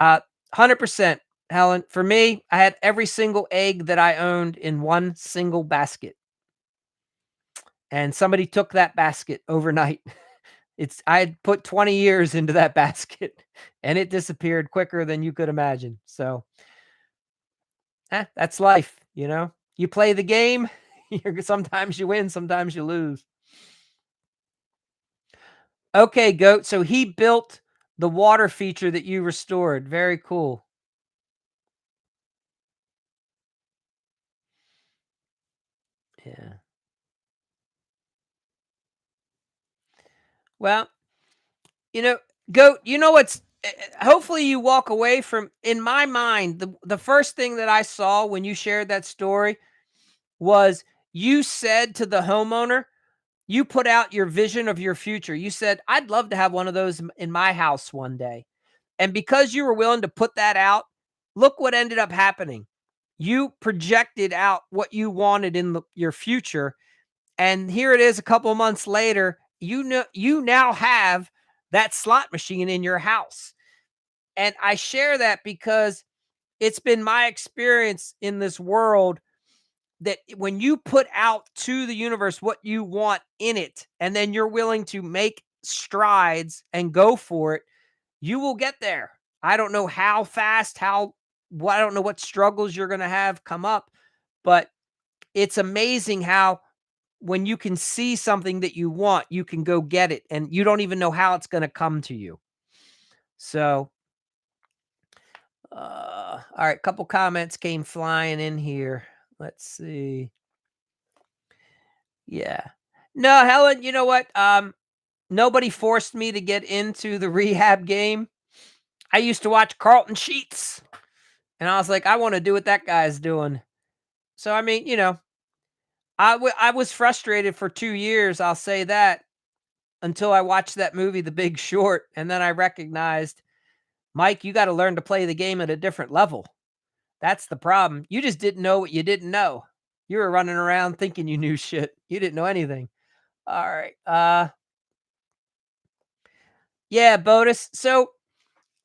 100%. Helen, for me, I had every single egg that I owned in one single basket. and somebody took that basket overnight. I had put 20 years into that basket, and it disappeared quicker than you could imagine. So, that's life, you know? You play the game, sometimes you win, sometimes you lose. Okay, goat. So he built the water feature that you restored. Very cool. Yeah. Well, you know, goat, you know what's hopefully you walk away from in my mind, the first thing that I saw when you shared that story was you said to the homeowner, you put out your vision of your future. You said, "I'd love to have one of those in my house one day." And because you were willing to put that out, look what ended up happening. You projected out what you wanted in your future, and here it is a couple of months later, you now have that slot machine in your house. And I share that because it's been my experience in this world that when you put out to the universe what you want in it, and then you're willing to make strides and go for it, you will get there. I don't know how fast, I don't know what struggles you're going to have come up, but it's amazing how when you can see something that you want, you can go get it and you don't even know how it's going to come to you. So, all right, couple comments came flying in here. Let's see. Yeah. No, Helen, you know what? Nobody forced me to get into the rehab game. I used to watch Carlton Sheets and I was like, I want to do what that guy's doing. So, I mean, I was frustrated for 2 years, I'll say that, until I watched that movie, The Big Short, and then I recognized, Mike, you gotta learn to play the game at a different level. That's the problem. You just didn't know what you didn't know. You were running around thinking you knew shit. You didn't know anything. Alright, yeah, Bodis. So,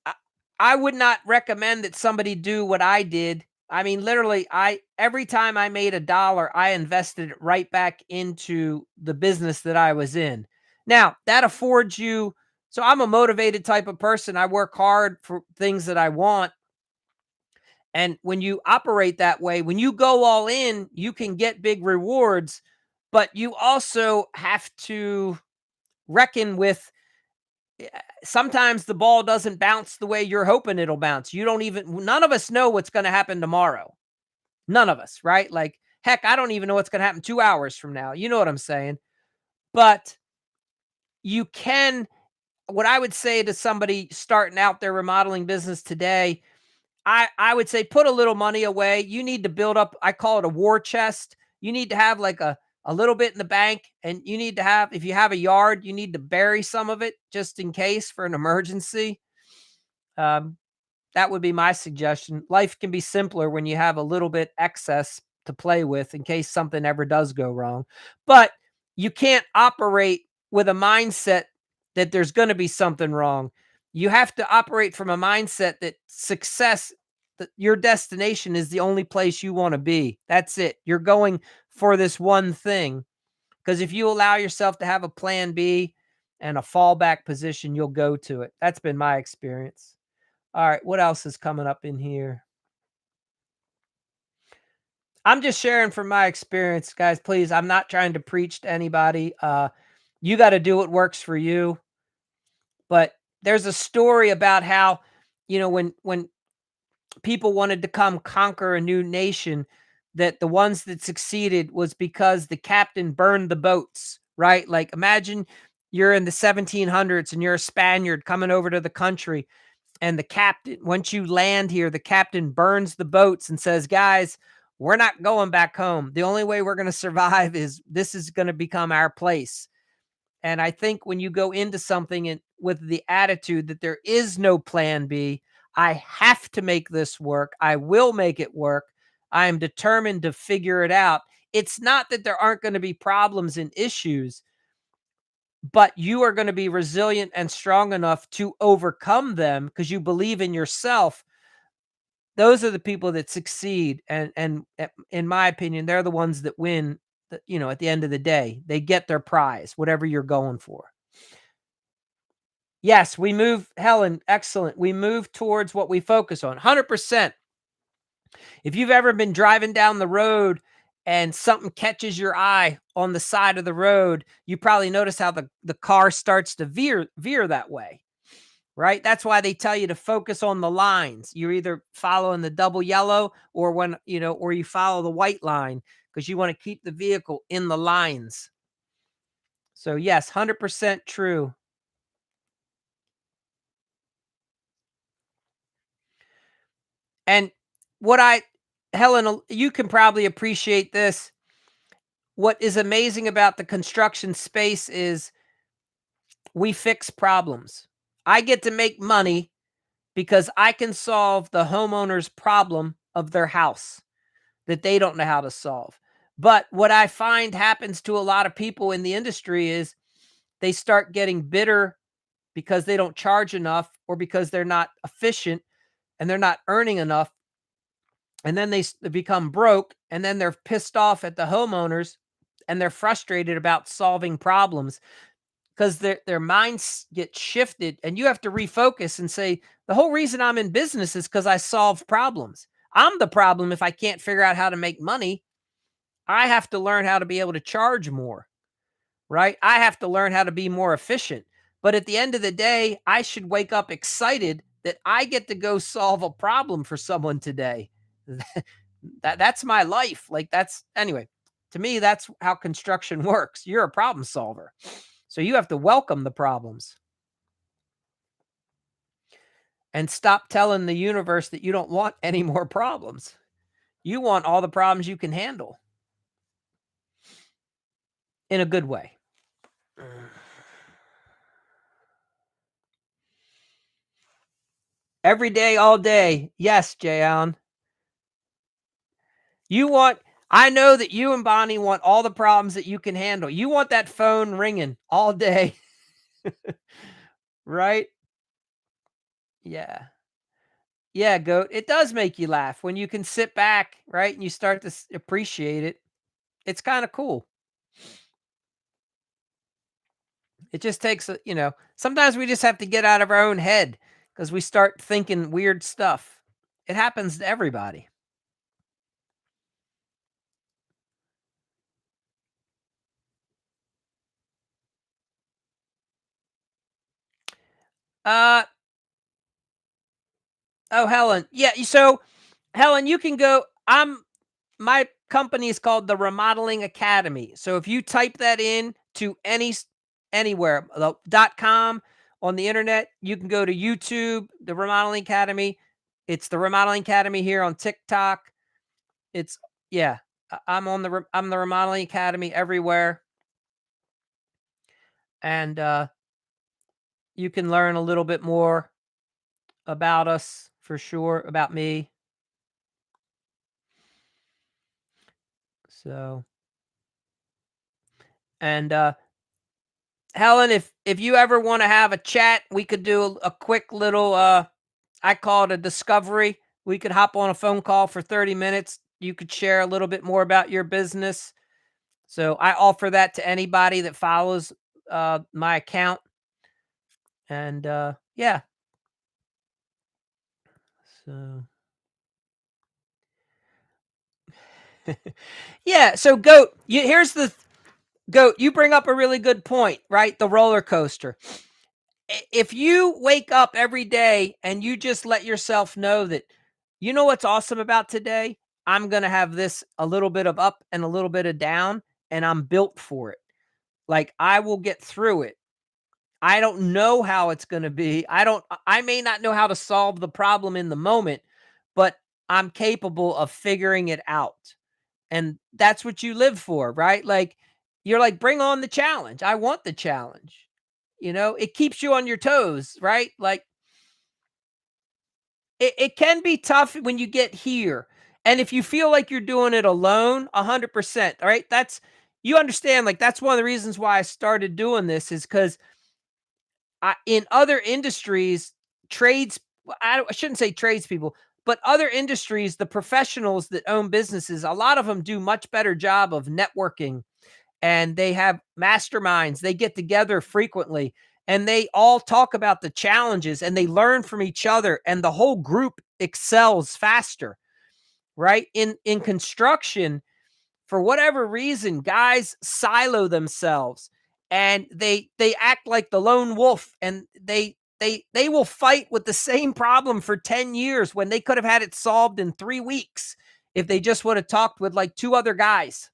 I I would not recommend that somebody do what I did. I mean, literally, I every time I made a dollar, I invested it right back into the business that I was in. Now, that affords you so I'm a motivated type of person. I work hard for things that I want. And when you operate that way, when you go all in, you can get big rewards, but you also have to reckon with sometimes the ball doesn't bounce the way you're hoping it'll bounce. You don't even none of us know what's going to happen tomorrow. None of us, right? Like heck, I don't even know what's going to happen 2 hours from now. You know what I'm saying? But you can what I would say to somebody starting out their remodeling business today, I would say put a little money away. You need to build up, I call it a war chest. You need to have like a little bit in the bank, and you need to have if you have a yard, you need to bury some of it just in case for an emergency. Um, that would be my suggestion. Life can be simpler when you have a little bit excess to play with in case something ever does go wrong. But you can't operate with a mindset that there's going to be something wrong. You have to operate from a mindset that success, that your destination is the only place you want to be. That's it. You're going for this one thing. Because if you allow yourself to have a plan B and a fallback position, you'll go to it. That's been my experience. All right, what else is coming up in here? I'm just sharing from my experience, guys. Please, I'm not trying to preach to anybody. You got to do what works for you. But there's a story about how, when people wanted to come conquer a new nation, that the ones that succeeded was because the captain burned the boats, right? Like imagine you're in the 1700s and you're a Spaniard coming over to the country, and the captain, once you land here, the captain burns the boats and says, guys, we're not going back home. The only way we're going to survive is this is going to become our place. And I think when you go into something with the attitude that there is no plan B, I have to make this work. I will make it work. I am determined to figure it out. It's not that there aren't going to be problems and issues, but you are going to be resilient and strong enough to overcome them because you believe in yourself. Those are the people that succeed, and in my opinion, they're the ones that win at the end of the day. They get their prize, whatever you're going for. Yes, we move, Helen, excellent. We move towards what we focus on. 100%. If you've ever been driving down the road and something catches your eye on the side of the road, you probably notice how the car starts to veer that way, right? That's why they tell you to focus on the lines. You're either following the double yellow or or you follow the white line because you want to keep the vehicle in the lines. So yes, 100% true. And what I Helen, you can probably appreciate this. What is amazing about the construction space is we fix problems. I get to make money because I can solve the homeowner's problem of their house that they don't know how to solve. But what I find happens to a lot of people in the industry is they start getting bitter because they don't charge enough or because they're not efficient and they're not earning enough. And then they become broke and then they're pissed off at the homeowners and they're frustrated about solving problems because their minds get shifted and you have to refocus and say, the whole reason I'm in business is because I solve problems. I'm the problem if I can't figure out how to make money. I have to learn how to be able to charge more, right? I have to learn how to be more efficient. But at the end of the day, I should wake up excited that I get to go solve a problem for someone today. That's my life. Like that's anyway, to me, that's how construction works. You're a problem solver. So you have to welcome the problems and stop telling the universe that you don't want any more problems. You want all the problems you can handle in a good way. Every day, all day. Yes, Jay Allen. You want, I know that you and Bonnie want all the problems that you can handle. You want that phone ringing all day. Right? Yeah. Yeah, goat. It does make you laugh when you can sit back, right? And you start to appreciate it. It's kind of cool. It just takes sometimes we just have to get out of our own head because we start thinking weird stuff. It happens to everybody. Uh oh, Helen. Yeah, so Helen, you can go. My company is called the Remodeling Academy. So if you type that in to anywhere, .com on the internet, you can go to YouTube, the Remodeling Academy. It's the Remodeling Academy here on TikTok. It's yeah. I'm the Remodeling Academy everywhere. And you can learn a little bit more about us for sure, about me. So and Helen, if you ever want to have a chat, we could do a quick little I call it a discovery. We could hop on a phone call for 30 minutes. You could share a little bit more about your business. So I offer that to anybody that follows my account. And yeah. So yeah, so goat, here's the goat, you bring up a really good point, right? The roller coaster. If you wake up every day and you just let yourself know that, you know what's awesome about today? I'm going to have this a little bit of up and a little bit of down, and I'm built for it. Like I will get through it. I don't know how it's going to be. I may not know how to solve the problem in the moment, but I'm capable of figuring it out. And that's what you live for, right? Like you're like, bring on the challenge. I want the challenge. It keeps you on your toes, right? Like it can be tough when you get here. And if you feel like you're doing it alone, 100%, all right? You understand, like that's one of the reasons why I started doing this is because in other industries, I shouldn't say tradespeople, But other industries, the professionals that own businesses, a lot of them do much better job of networking, and they have masterminds. They get together frequently and they all talk about the challenges and they learn from each other, and the whole group excels faster, right? In construction, for whatever reason, guys silo themselves and they act like the lone wolf, and they will fight with the same problem for 10 years when they could have had it solved in 3 weeks if they just would have talked with like two other guys,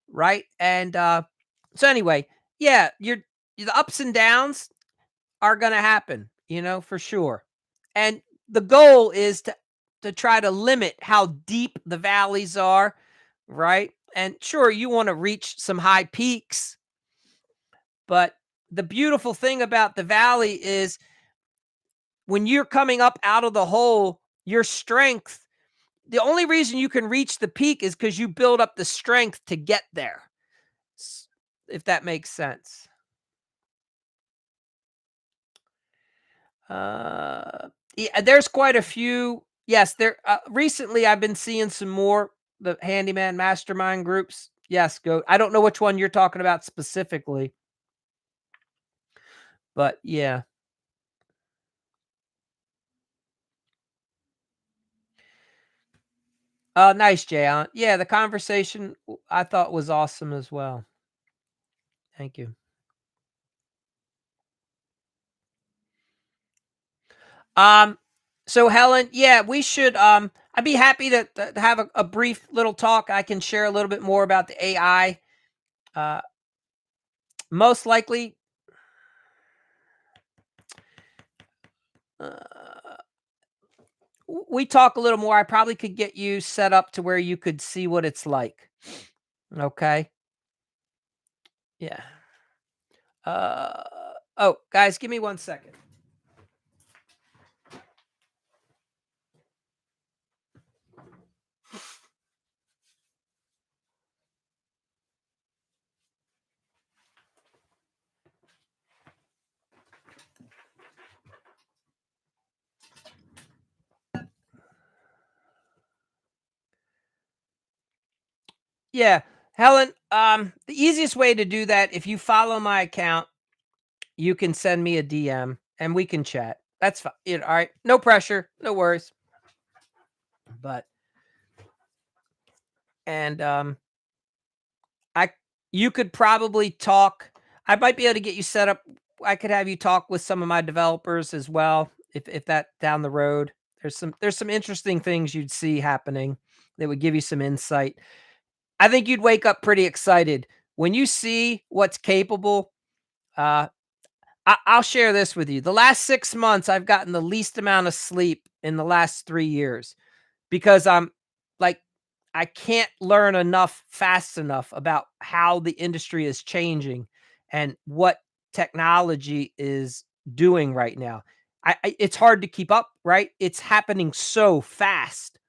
right? And so anyway, yeah, the ups and downs are going to happen, for sure. And the goal is to try to limit how deep the valleys are, right? And sure, you want to reach some high peaks, but the beautiful thing about the valley is when you're coming up out of the hole, your strength, the only reason you can reach the peak is because you build up the strength to get there. If that makes sense. Uh, yeah, there's quite a few. Yes, there. Recently, I've been seeing some more the handyman mastermind groups. Yes, go. I don't know which one you're talking about specifically, but yeah. Nice, Jay. Yeah, the conversation I thought was awesome as well. Thank you. Um, so Helen, yeah, we should. I'd be happy to have a brief little talk. I can share a little bit more about the AI. Uh, Most likely, uh, we talk a little more. I probably could get you set up to where you could see what it's like. Okay. Yeah. Uh, oh, guys, give me 1 second. Yeah, Helen. The easiest way to do that, if you follow my account, you can send me a DM and we can chat. That's fine. All right. No pressure. No worries. But and I you could probably talk. I might be able to get you set up. I could have you talk with some of my developers as well, if that down the road. There's some interesting things you'd see happening that would give you some insight. I think you'd wake up pretty excited when you see what's capable. Uh, I'll share this with you. The last 6 months, I've gotten the least amount of sleep in the last 3 years because I'm like, I can't learn enough fast enough about how the industry is changing and what technology is doing right now. It's hard to keep up, right? It's happening so fast.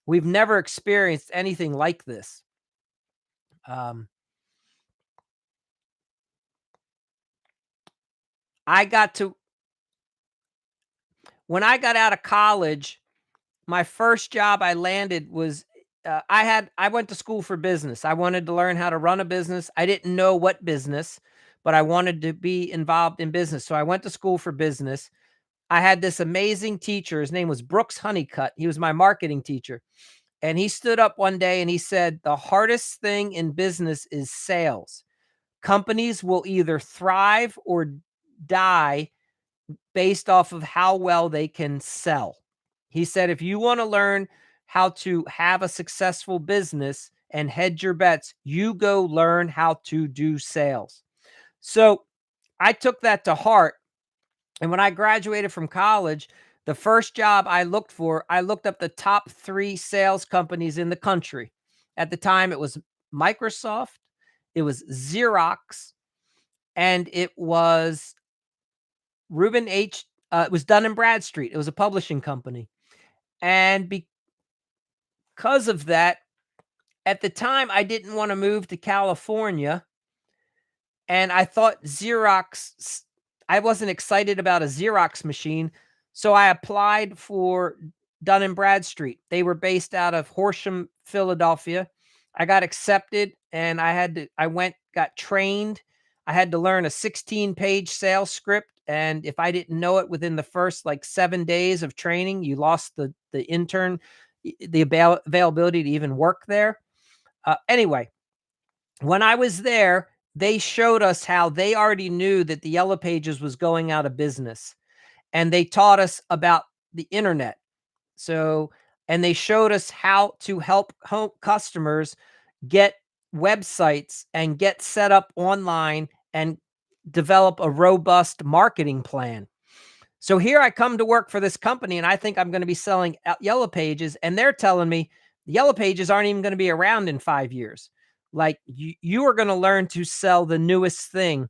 We've never experienced anything like this. Um, I got to When I got out of college, my first job I landed was I went to school for business. I wanted to learn how to run a business. I didn't know what business, but I wanted to be involved in business. So I went to school for business. I had this amazing teacher. His name was Brooks Honeycutt. He was my marketing teacher. And he stood up one day and he said, "The hardest thing in business is sales. Companies will either thrive or die based off of how well they can sell." He said, "If you want to learn how to have a successful business and hedge your bets, you go learn how to do sales." So I took that to heart. And when I graduated from college, the first job I looked for, I looked up the top 3 sales companies in the country. At the time, it was Microsoft, it was Xerox, and it was Reuben H. It was Dun and Bradstreet. It was a publishing company. And because of that, at the time, I didn't want to move to California. And I thought I wasn't excited about a Xerox machine. So I applied for Dun and Bradstreet. They were based out of Horsham, Philadelphia. I got accepted and I went, got trained. I had to learn a 16-page sales script. And if I didn't know it within the first like 7 days of training, you lost the intern, the availability to even work there. Anyway, when I was there, they showed us how they already knew that the Yellow Pages was going out of business, and they taught us about the internet. So, and they showed us how to help home customers get websites and get set up online and develop a robust marketing plan. So here I come to work for this company and I think I'm going to be selling Yellow Pages, and they're telling me the Yellow Pages aren't even going to be around in 5 years. Like you are going to learn to sell the newest thing.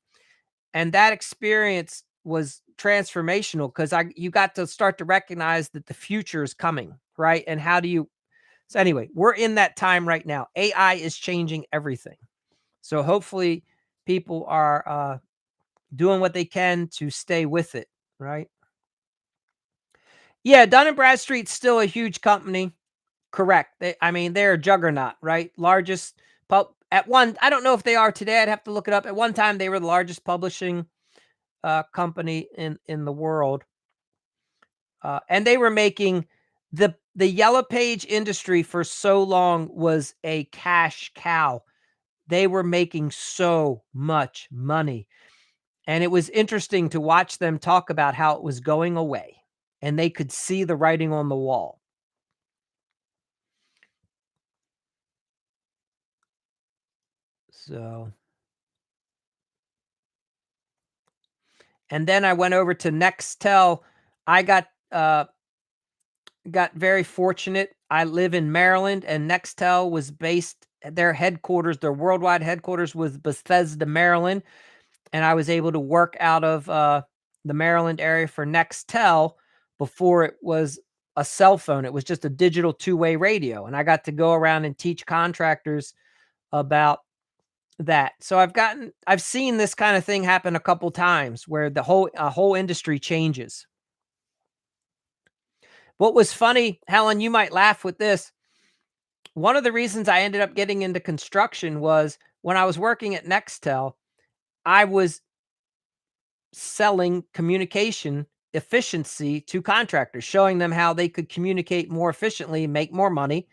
And that experience was transformational because I you got to start to recognize that the future is coming, right? And how do you so anyway, we're in that time right now. AI is changing everything. So hopefully people are doing what they can to stay with it, right? Yeah, Dun and Bradstreet's still a huge company. Correct. I mean, they're a juggernaut, right? Largest at one. I don't know if they are today. I'd have to look it up. At one time, they were the largest publishing company in the world, and they were making the Yellow Page industry for so long was a cash cow. They were making so much money, and it was interesting to watch them talk about how it was going away, and they could see the writing on the wall. So, and then I went over to Nextel. I got very fortunate. I live in Maryland, and Nextel was based their headquarters, their worldwide headquarters was Bethesda, Maryland, and I was able to work out of, the Maryland area for Nextel before it was a cell phone. It was just a digital two-way radio, and I got to go around and teach contractors about that. So I've seen this kind of thing happen a couple times where the whole industry changes. What was funny, Helen, you might laugh with this. One of the reasons I ended up getting into construction was when I was working at Nextel, I was selling communication efficiency to contractors, showing them how they could communicate more efficiently, make more money.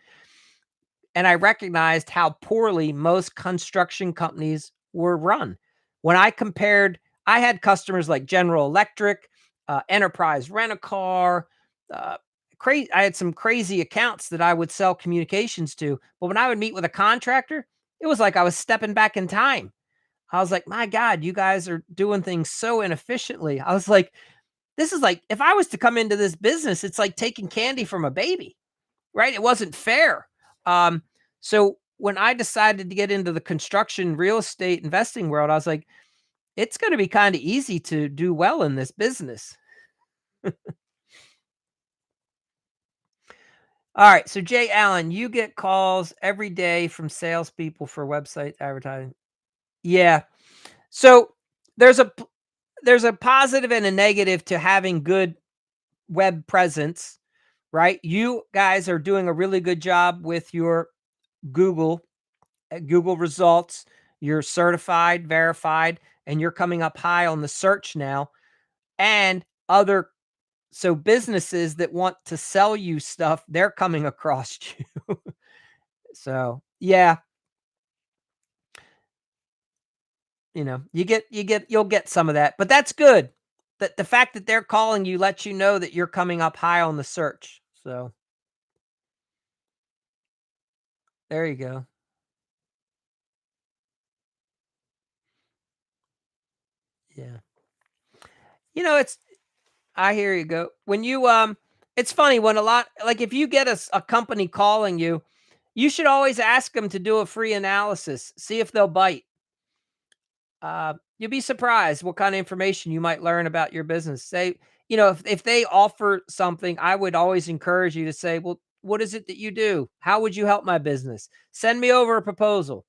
And I recognized how poorly most construction companies were run. When I compared, I had customers like General Electric, Enterprise Rent-A-Car, crazy. I had some crazy accounts that I would sell communications to. But when I would meet with a contractor, it was like I was stepping back in time. I was like, my God, you guys are doing things so inefficiently. I was like, this is like, if I was to come into this business, it's like taking candy from a baby, right? It wasn't fair. Um, so when I decided to get into the construction real estate investing world, I was like, it's going to be kind of easy to do well in this business. All right. So Jay Allen, you get calls every day from salespeople for website advertising. Yeah. So there's there's a positive and a negative to having good web presence, right? You guys are doing a really good job with your Google, Google results. You're certified, verified, and you're coming up high on the search now. And other so businesses that want to sell you stuff, they're coming across you. So, yeah, you'll get some of that, but that's good. The fact that they're calling you lets you know that you're coming up high on the search. So, there you go. Yeah. It's I hear you go. When you it's funny when a lot like if you get a company calling you, you should always ask them to do a free analysis, see if they'll bite. You'll be surprised what kind of information you might learn about your business. Say, if they offer something, I would always encourage you to say, well, what is it that you do? How would you help my business? Send me over a proposal.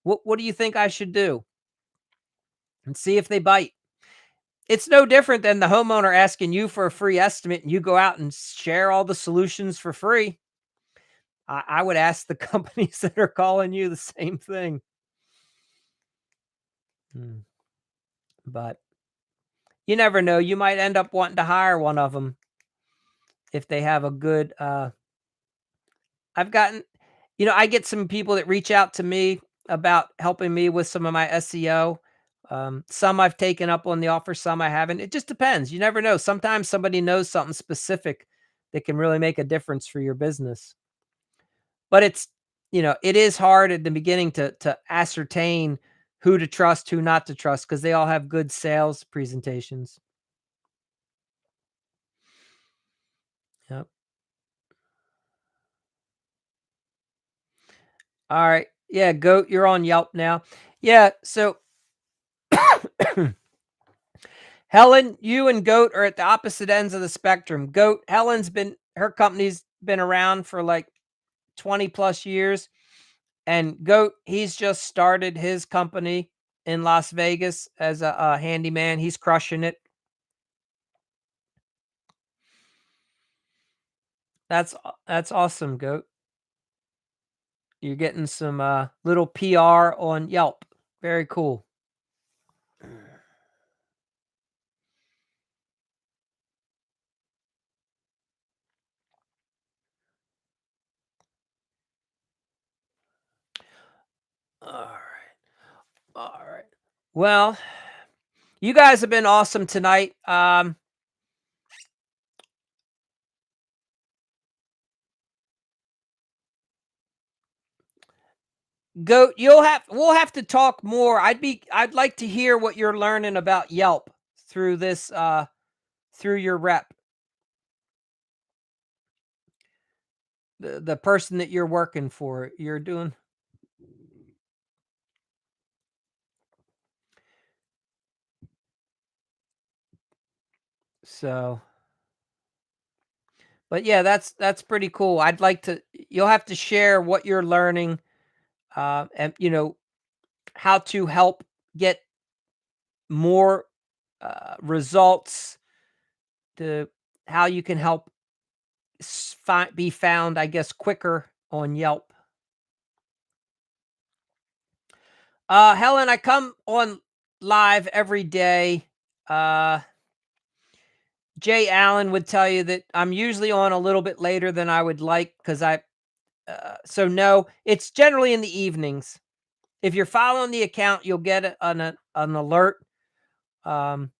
What do you think I should do? And see if they bite. It's no different than the homeowner asking you for a free estimate and you go out and share all the solutions for free. I would ask the companies that are calling you the same thing. Mm, but you never know. You might end up wanting to hire one of them if they have a good, I've gotten I get some people that reach out to me about helping me with some of my SEO. Some I've taken up on the offer, some I haven't. It just depends. You never know. Sometimes somebody knows something specific that can really make a difference for your business. But it is hard at the beginning to ascertain who to trust, who not to trust, because they all have good sales presentations. Yep. All right. Yeah, Goat, you're on Yelp now. Yeah, so Helen, you and Goat are at the opposite ends of the spectrum. Helen's been her company's been around for like 20 plus years. And Goat, he's just started his company in Las Vegas as a handyman. He's crushing it. That's awesome, Goat. You're getting some little PR on Yelp. Very cool. All right. All right. Well, you guys have been awesome tonight. Goat, we'll have to talk more. I'd like to hear what you're learning about Yelp through this through your rep, the person that you're working for. You're doing so. But yeah, that's pretty cool. I'd like to You'll have to share what you're learning, and how to help get more results, to how you can help be found, I guess, quicker on Yelp. Helen, I come on live every day. Uh, Jay Allen would tell you that I'm usually on a little bit later than I would like because so no, it's generally in the evenings. If you're following the account, you'll get an alert. Um,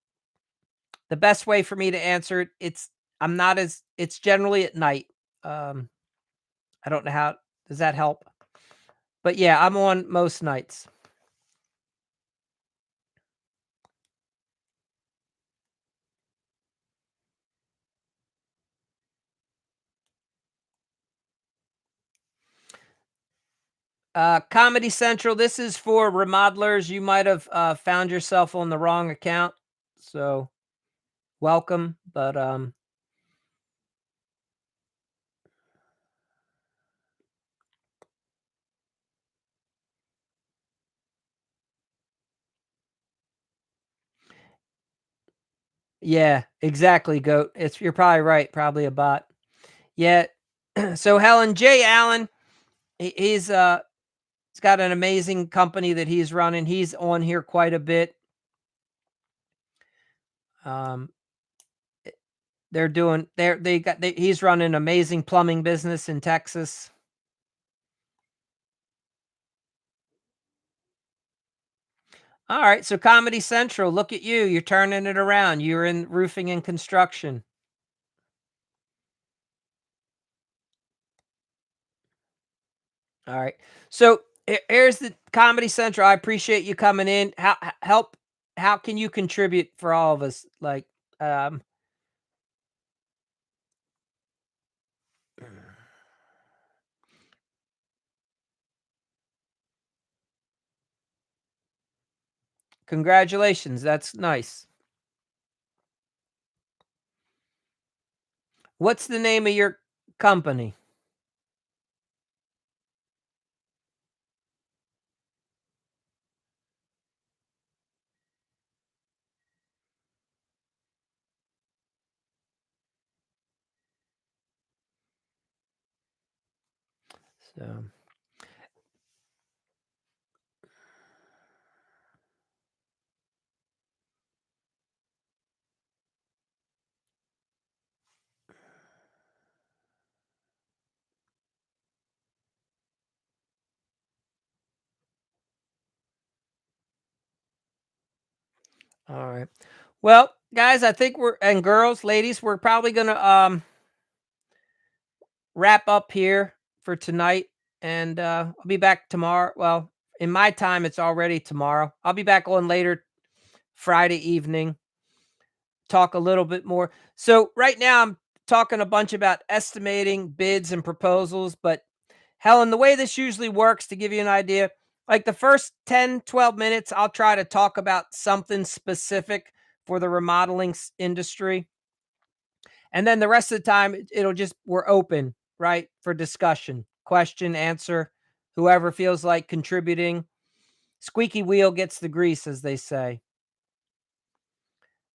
the best way for me to answer it, I'm not as it's generally at night. Um, I don't know how does that help? But yeah, I'm on most nights. Comedy Central, this is for remodelers. You might have found yourself on the wrong account. So welcome. But yeah, exactly, Goat. You're probably right, probably a bot. Yeah. So Helen J. Allen, he's got an amazing company that he's running. He's on here quite a bit. Um, they're doing he's running an amazing plumbing business in Texas. All right, so Comedy Central, look at you. You're turning it around. You're in roofing and construction. All right. So here's the Comedy Central. I appreciate you coming in. How can you contribute for all of us? Like um congratulations. That's nice. What's the name of your company? So, all right. Well, guys, I think we're and girls, ladies, we're probably gonna wrap up here for tonight, and I'll be back tomorrow. Well, in my time, it's already tomorrow. I'll be back on later Friday evening, talk a little bit more. So right now, I'm talking a bunch about estimating bids and proposals, but Helen, the way this usually works, to give you an idea, like the first 10, 12 minutes, I'll try to talk about something specific for the remodeling industry. And then the rest of the time, it'll just, we're open, right, for discussion, question, answer, whoever feels like contributing. Squeaky wheel gets the grease, as they say.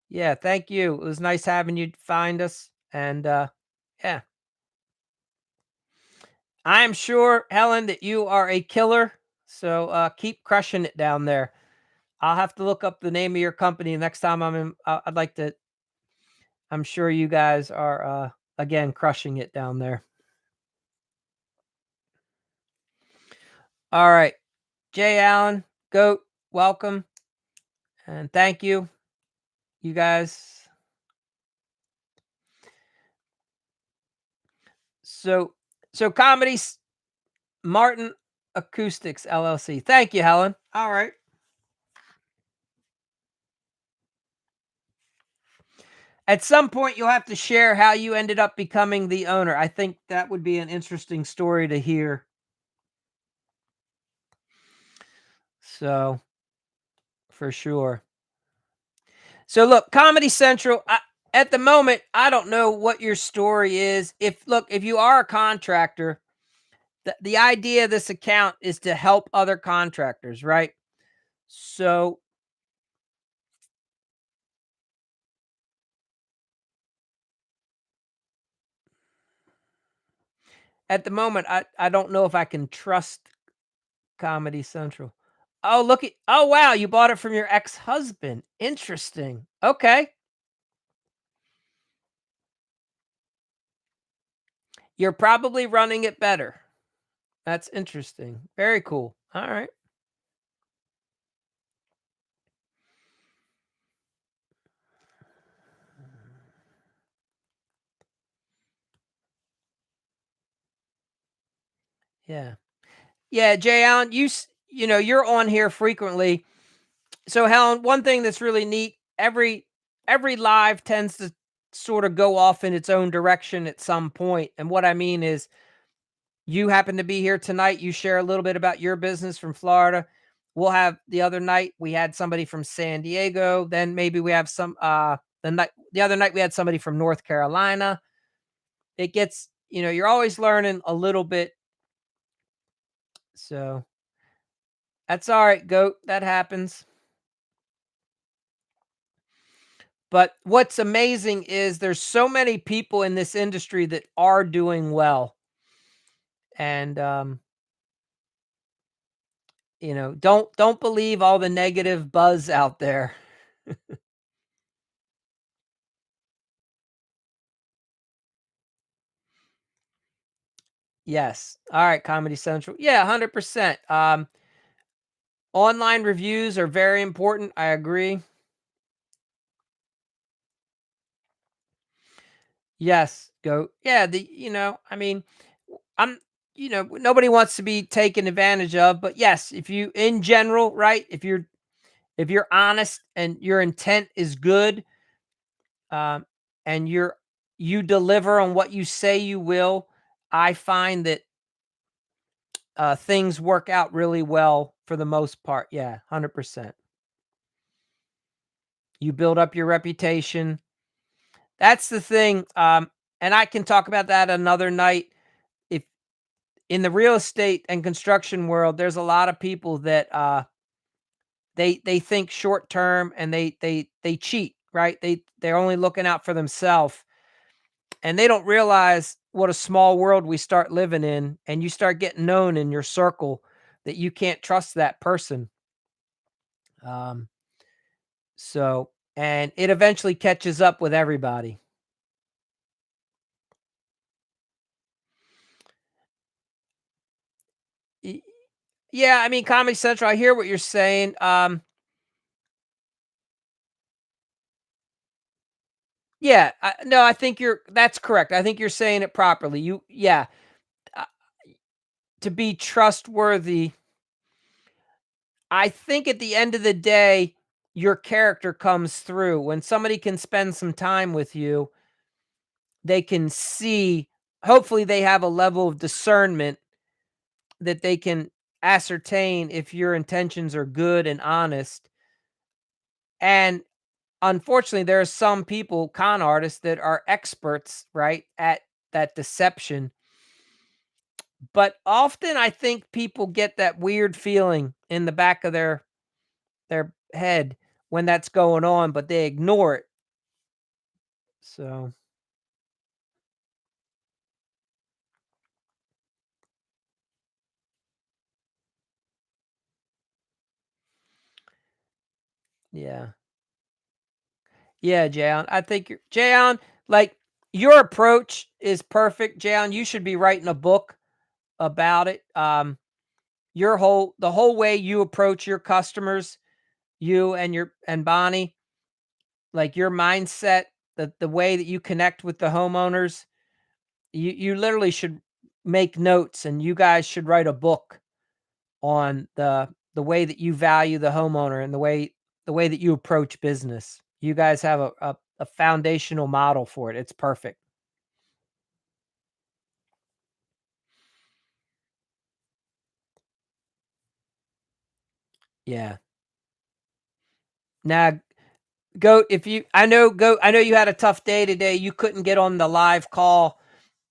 Yeah, thank you. It was nice having you find us. And yeah, I am sure, Helen, that you are a killer. So keep crushing it down there. I'll have to look up the name of your company next time I'm in. I'd like to. I'm sure you guys are again crushing it down there. All right, Jay Allen, Goat, welcome and thank you, you guys. So, so comedies, Martin Acoustics LLC. Thank you, Helen. All right. At some point, you'll have to share how you ended up becoming the owner. I think that would be an interesting story to hear. So, for sure. So, look, Comedy Central, at the moment, I don't know what your story is. If you are a contractor, the idea of this account is to help other contractors, right? So, at the moment, I don't know if I can trust Comedy Central. Oh, look at oh wow, you bought it from your ex-husband. Interesting. Okay. You're probably running it better. That's interesting. Very cool. All right. Yeah. Yeah, Jay Allen, you know, you're on here frequently. So Helen, one thing that's really neat, every live tends to sort of go off in its own direction at some point. And what I mean is you happen to be here tonight, you share a little bit about your business from Florida. We'll have the other night we had somebody from San Diego, then maybe we have some the other night we had somebody from North Carolina. It gets, you know, you're always learning a little bit. So that's all right, goat. That happens. But what's amazing is there's so many people in this industry that are doing well. And you know, don't believe all the negative buzz out there. Yes. All right, Comedy Central. Yeah, 100%. Online reviews are very important. I agree. Yes, go. Yeah, you know, I mean, I'm you know, nobody wants to be taken advantage of, but yes, if you in general, right? If you're honest and your intent is good, um, and you deliver on what you say you will, I find that things work out really well for the most part. Yeah, 100%. You build up your reputation. That's the thing. And I can talk about that another night. If in the real estate and construction world, there's a lot of people that they think short term and they cheat, right? They're only looking out for themselves and they don't realize what a small world we start living in, and you start getting known in your circle that you can't trust that person. Um, so and it eventually catches up with everybody. Y Yeah, I mean, Comedy Central, I hear what you're saying. Yeah, no, I think that's correct. I think you're saying it properly. Yeah, uh, to be trustworthy, I think at the end of the day, your character comes through. When somebody can spend some time with you, they can see, hopefully they have a level of discernment that they can ascertain if your intentions are good and honest. And unfortunately, there are some people, con artists, that are experts, right, at that deception. But often I think people get that weird feeling in the back of their head when that's going on, but they ignore it. So, yeah. Yeah, Jayon. I think you're Jayon, like, your approach is perfect, Jayon. You should be writing a book about it. The whole way you approach your customers, you and your and Bonnie, like your mindset, the way that you connect with the homeowners, you literally should make notes, and you guys should write a book on the way that you value the homeowner and the way that you approach business. You guys have a foundational model for it. It's perfect. Yeah. Now, Goat, if you I know you had a tough day today. You couldn't get on the live call,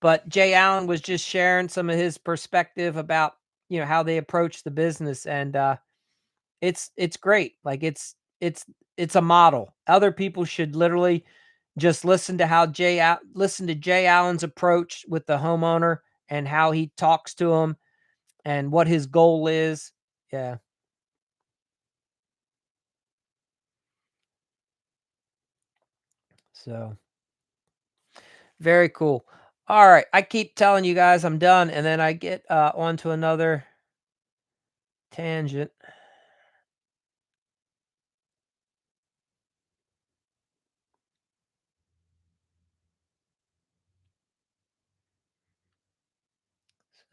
but Jay Allen was just sharing some of his perspective about, how they approach the business, and it's great. Like it's a model. Other people should literally just listen to Jay Allen's approach with the homeowner and how he talks to him and what his goal is. Yeah. So very cool. All right. I keep telling you guys I'm done, and then I get onto another tangent.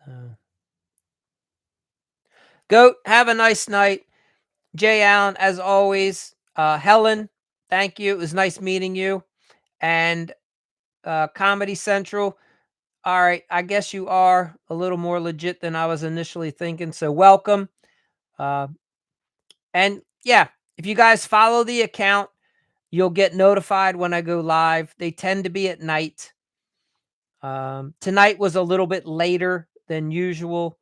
So, Goat, have a nice night. Jay Allen, as always. Helen, thank you. It was nice meeting you. And Comedy Central. All right. I guess you are a little more legit than I was initially thinking. So welcome. Uh, and yeah, if you guys follow the account, you'll get notified when I go live. They tend to be at night. Tonight was a little bit later than usual.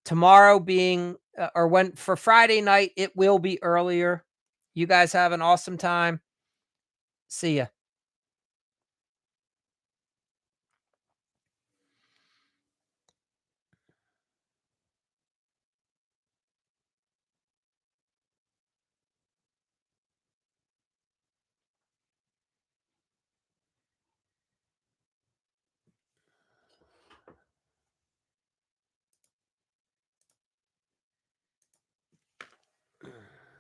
Tomorrow being, or when for Friday night, it will be earlier. You guys have an awesome time. See ya.